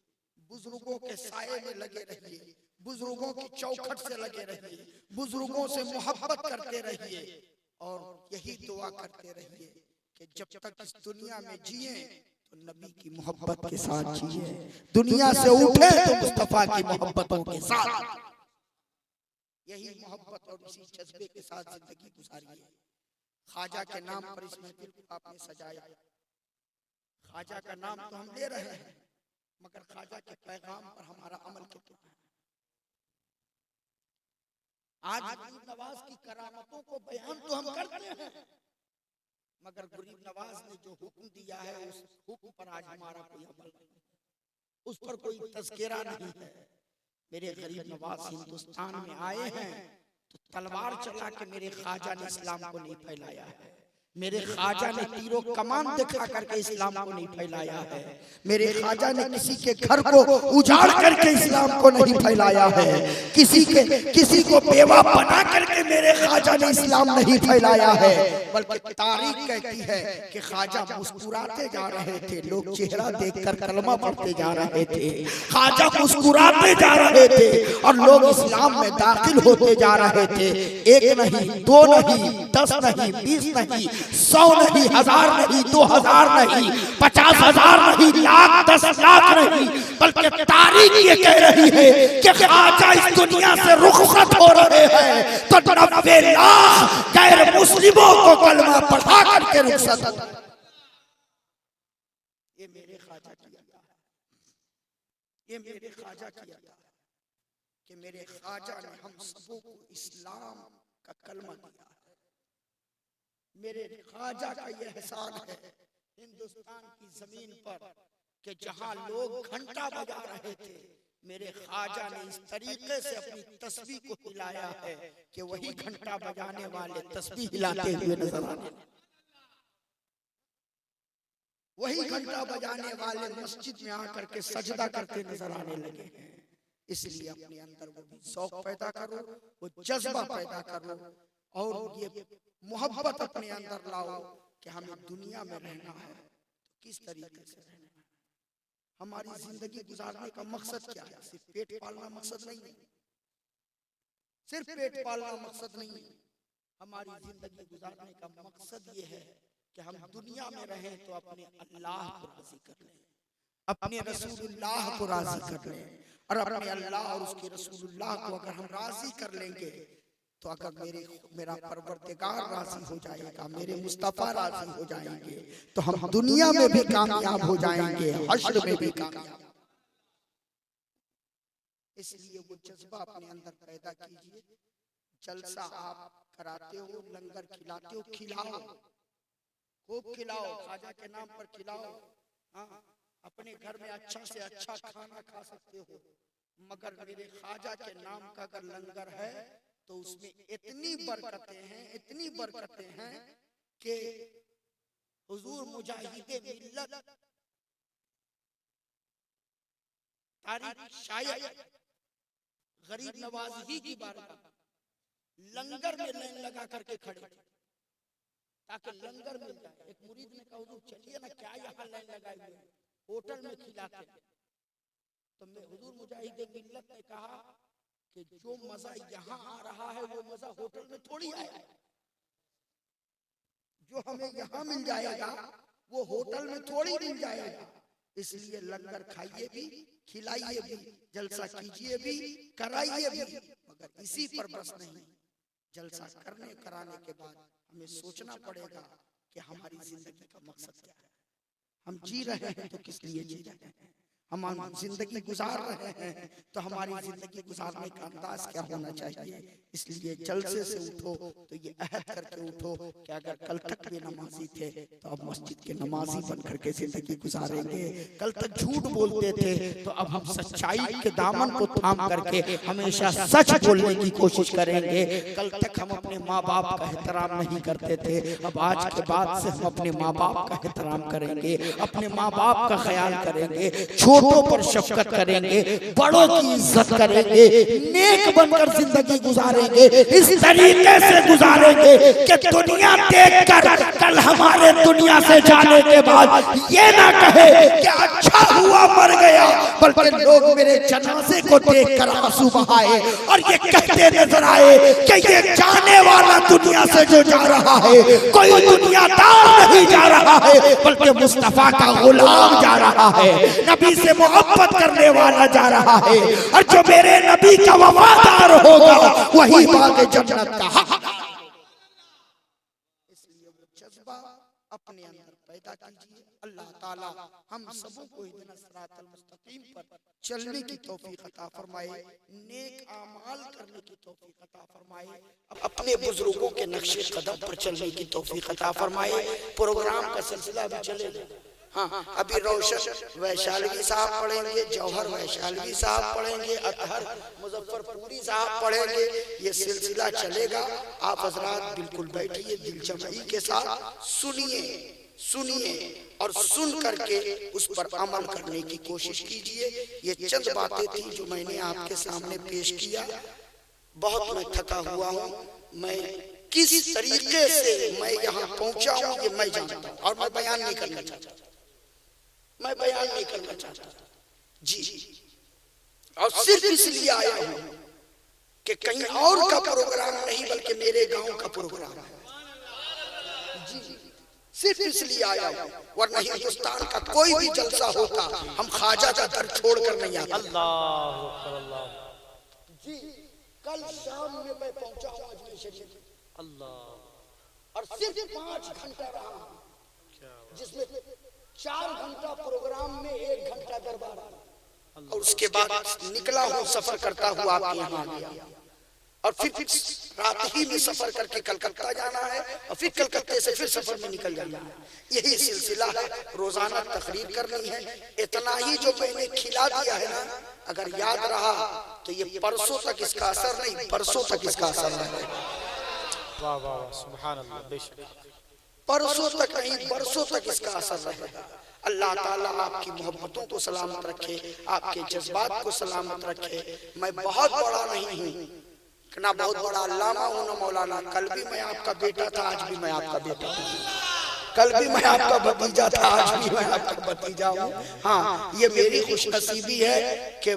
बुजुर्गों के साये में लगे रहिए, बुजुर्गों की चौखट से लगे रहिए, बुजुर्गों से मोहब्बत करते रहिए और यही दुआ करते रहिए कि जब तक इस दुनिया में जिए तो नबी की मोहब्बत के साथ जिए, दुनिया से उठे तो मुस्तफा की मोहब्बतों के साथ। यही मोहब्बत और इसी जज्बे के साथ जिंदगी गुजारिए। ख्वाजा के नाम पर इस महफिल को आपने सजाया। ख्वाजा का नाम तो हम ले रहे हैं, मगर ख्वाजा के पैगाम पर हमारा अमल कितना है? आज गरीब नवाज की करामतों को बयान तो हम करते हैं, मगर गरीब नवाज ने जो हुक्म दिया है उस हुक्म पर आज हमारा कोई अमल नहीं, उस पर कोई तज़किरा नहीं है। मेरे गरीब नवाज हिंदुस्तान में आए हैं तो तलवार चला के मेरे ख्वाजा ने इस्लाम को नहीं फैलाया है, मेरे ख्वाजा ने तीरों कमान दिखा करके इस्लाम को नहीं फैलाया है, मेरे ख्वाजा ने किसी के घर को उजाड़ करके इस्लाम को नहीं फैलाया है, किसी को बेवा बना करके मेरे ख्वाजा ने इस्लाम नहीं फैलाया है। बल्कि तारीख कहती है कि ख्वाजा मुस्कुराते जा रहे थे, लोग चेहरा देखकर कलमा पढ़ते जा रहे थे, ख्वाजा मुस्कुराते जा रहे थे और लोग इस्लाम में दाखिल होते जा रहे थे। 1 नहीं, 2 नहीं, 10 नहीं, 20 नहीं, 100 नहीं, 1000 नहीं, 2000 नहीं, 50,000 नहीं, लाख 10 लाख नहीं, बल्कि तारीख ये कह रही है कि ख्वाजा इस दुनिया से रुखसत हो रहे हैं तो 90 लाख गैर मुस्लिमों को कलमा पढ़ा करके रुखसत। ये मेरे ख्वाजा किया था, ये मेरे ख्वाजा किया था कि मेरे ख्वाजा ने हम सबों को इस्लाम का कलमा दिया। मेरे ख्वाजा का यह एहसान है हिंदुस्तान की जमीन पर कि जहां लोग घंटा बजा रहे थे, मेरे ख्वाजा ने इस तरीके से अपनी तस्बीह को हिलाया है कि वही घंटा बजाने वाले तस्बीह हिलाते हुए नजर आने, वही घंटा बजाने वाले मस्जिद में आकर के सजदा करते नजर आने लगे हैं। इसलिए अपने अंदर वो भी शौक पैदा करो, वो जज्बा पैदा करो और ये मोहब्बत अपने अंदर लाओ कि हमें दुनिया में रहना है तो किस तरीके से रहना है। हमारी जिंदगी गुजारने का मकसद क्या है? सिर्फ पेट पालना मकसद नहीं है, सिर्फ पेट पालना मकसद नहीं है। हमारी जिंदगी गुजारने का मकसद ये है कि हम दुनिया में रहें तो अपने अल्लाह को राजी कर लें, अपने रसूलुल्लाह को राजी कर लें। और अपने अल्लाह और उसके रसूलुल्लाह को अगर हम राजी कर लेंगे तो अगर मेरा परवरदिगार राजी हो जाएगा, मेरे मुस्तफा राजी हो जाएंगे, तो हम दुनिया में भी कामयाब हो जाएंगे, हश्र में भी कामयाब। इसलिए वो जज्बा अपने अंदर पैदा कीजिए। जलसा आप कराते हो, लंगर खिलाते हो, खिलाओ, खूब खिलाओ, खाजा के नाम पर खिलाओ। हाँ, अपने घर में अच्छा से अच्छा खाना खा सकते हो, मगर मेरे खाजा के नाम का अगर लंगर है तो उसमें इतनी बरकतें हैं, इतनी बरकतें हैं कि हुजूर मुजाहिदे मिल्लत तारीख शायद गरीब नवाज ही की बारगाह लंगर में लाइन लगा करके खड़े ताकि लंगर मिल जाए। एक मुरीद ने कहा हुजूर चलिए ना, क्या यहाँ लाइन लगाए हुए हैं, होटल में खिलाते। तो मैं हुजूर मुजाहिदे मिल्लत ने कहा कि जो मजा यहाँ आ रहा है वो मजा होटल में थोड़ी आएगा। जो हमें यहाँ मिल जाएगा वो होटल में थोड़ी मिल जाएगा। इसलिए लंगर खाइए भी, खिलाइए भी, जलसा कीजिए भी, कराइए भी, मगर इसी पर बस नहीं। जलसा करने कराने के बाद हमें सोचना पड़ेगा कि हमारी जिंदगी का मकसद क्या है। हम जी रहे हैं तो किस लिए जी रहे हैं? हम जिंदगी गुजार रहे हैं तो हमारी जिंदगी गुजारने का अंदाज क्या होना चाहिए। इसलिए जलसे से उठो तो ये अहद करके उठो कि अगर कल तक भी नमाजी थे तो अब मस्जिद के नमाजी बन करके जिंदगी गुजारेंगे। कल तक झूठ बोलते थे तो अब हम सच्चाई के दामन को थाम करके हमेशा सच बोलने की कोशिश करेंगे। कल तक हम अपने माँ बाप का एहतराम नहीं करते थे, अब आज के बाद से हम अपने माँ बाप का एहतराम करेंगे, अपने माँ बाप का ख्याल करेंगे, छोटों पर शफकत करेंगे, बड़ों की इज्जत करेंगे, नेक बनकर जिंदगी गुजारेंगे। इस तरीके से गुजारेंगे कि दुनिया देखकर कल हमारे दुनिया से जाने के बाद ये ना कहे कि अच्छा हुआ मर गया, बल्कि लोग मेरे जनाजे को देखकर आंसू बहाए और ये कहते नजर आए कि ये जाने वाला दुनिया से जो जा रहा है कोई दुनियादार नहीं जा रहा है, बल्कि मुस्तफा का गुलाम जा रहा है, नबी से मोहब्बत करने वाला जा रहा है। और जो मेरे नबी का वफादार होगा वही बाग जन्नत का हक। इसलिए वो जज्बा अपने अंदर पैदा कीजिए। अल्लाह ताला हम सबों को इहदिना सिरातल मुस्तकीम पर चलने की तौफीक अता फरमाए, नेक आमाल करने की तौफीक अता फरमाए, अपने बुजुर्गों के नक्शे कदम पर चलने की तौफीक अता फरमाए। प्रोग्राम का सिलसिला भी चलेगा। हाँ, अभी रोशन वैशाली साहब पढ़ेंगे, जौहर वैशाली साहब पढ़ेंगे, अतहर मुजफ्फरपुरी साहब पढ़ेंगे, ये सिलसिला चलेगा। आप हजरात बिल्कुल बैठिए, दिलजमई के साथ सुनिए और सुन करके उस पर अमल करने की कोशिश कीजिए। ये चंद बातें थी जो मैंने आपके सामने पेश किया। बहुत मैं थका हुआ हूँ, मैं किस तरीके से मैं यहाँ पहुँचा हूँ ये मैं जानता हूँ और मैं बयान नहीं करना चाहता, मैं बयान नहीं करना चाहता जी। और सिर्फ इसलिए आया हूँ कि कहीं और का प्रोग्राम नहीं बल्कि मेरे गांव का प्रोग्राम है जी। सिर्फ इसलिए आया हूँ, वरना हिंदुस्तान का कोई भी जलसा होता हम ख्वाजा का दर छोड़कर नहीं आते। अल्लाह जी, कल शाम में मैं पहुंचा हूँ अजमेर शरीफ, अल्लाह, और सिर्फ 5 घंटा रहा हूँ, जिसमें 4 घंटा प्रोग्राम में 1 घंटा दरबार, और उसके बाद निकला हूँ सफर करता हुआ आपके यहाँ आ गया। और फिर रात ही में सफर करके कलकत्ता जाना है और फिर कलकत्ते से फिर सफर में निकल जाना है। यही सिलसिला है, रोजाना तकरीर करनी है। इतना ही जो मैंने खिला दिया है ना, अगर याद रहा तो ये परसों तक इसका असर नहीं, परसों तक इसका असर रहेगा। वाह वाह सुभान अल्लाह, बेशक परसों तक नहीं बरसों तक इसका असर रहेगा। अल्लाह ताला आपकी मोहब्बतों को सलामत रखे, आपके जज्बात को सलामत रखे। मैं बहुत बड़ा नहीं हूँ, ना बहुत बड़ा अल्लामा हूँ, ना मौलाना। कल भी मैं आपका बेटा था, आज भी मैं आपका बेटा हूँ। कल भी मैं आपका भतीजा था, आज भी मैं आपका भतीजा हूँ। हाँ, ये मेरी खुशनसीबी है कि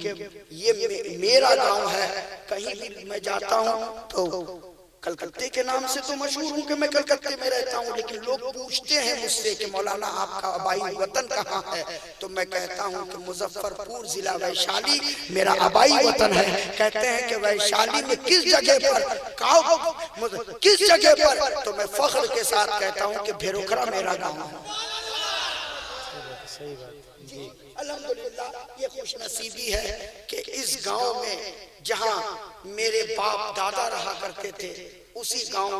ये मेरा गांव है। कहीं भी मैं जाता हूँ तो कलकत्ते के नाम से तो मशहूर हूँ कि मैं कलकत्ते में रहता हूँ, लेकिन लोग पूछते हैं मुझसे कि मौलाना आपका आबाई वतन कहाँ है, तो मैं कहता हूँ कि मुजफ्फरपुर जिला वैशाली मेरा आबाई वतन है। कहते हैं कि वैशाली में किस जगह पर, किस जगह पर, तो मैं फख्र के साथ कहता हूँ कि भेरोखरा मेरा गाँव है। अल्हम्दुलिल्लाह, ये खुशनसीबी है कि इस गांव में जहां मेरे बाप दादा रहा करते थे, उसी गांव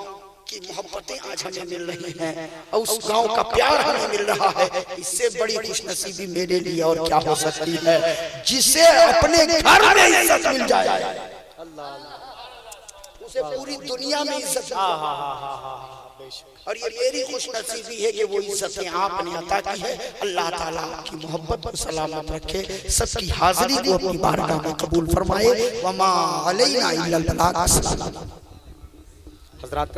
की मोहब्बतें आज हमें मिल रही हैं और उस गांव का प्यार हमें मिल रहा है। इससे बड़ी खुशनसीबी मेरे लिए और क्या हो सकती है, जिसे अपने घर में इज्जत मिल जाए, उसे पूरी दुनिया में इज्जत। और ये मेरी खुशनसीबी है कि वो इज्जतें आपने अता की है। अल्लाह ताला की मोहब्बत पर सलामत रखे, सबकी हाजिरी को अपनी बारगाह में कबूल फरमाए। वमा अलैना इल्लल बलाग। हज़रात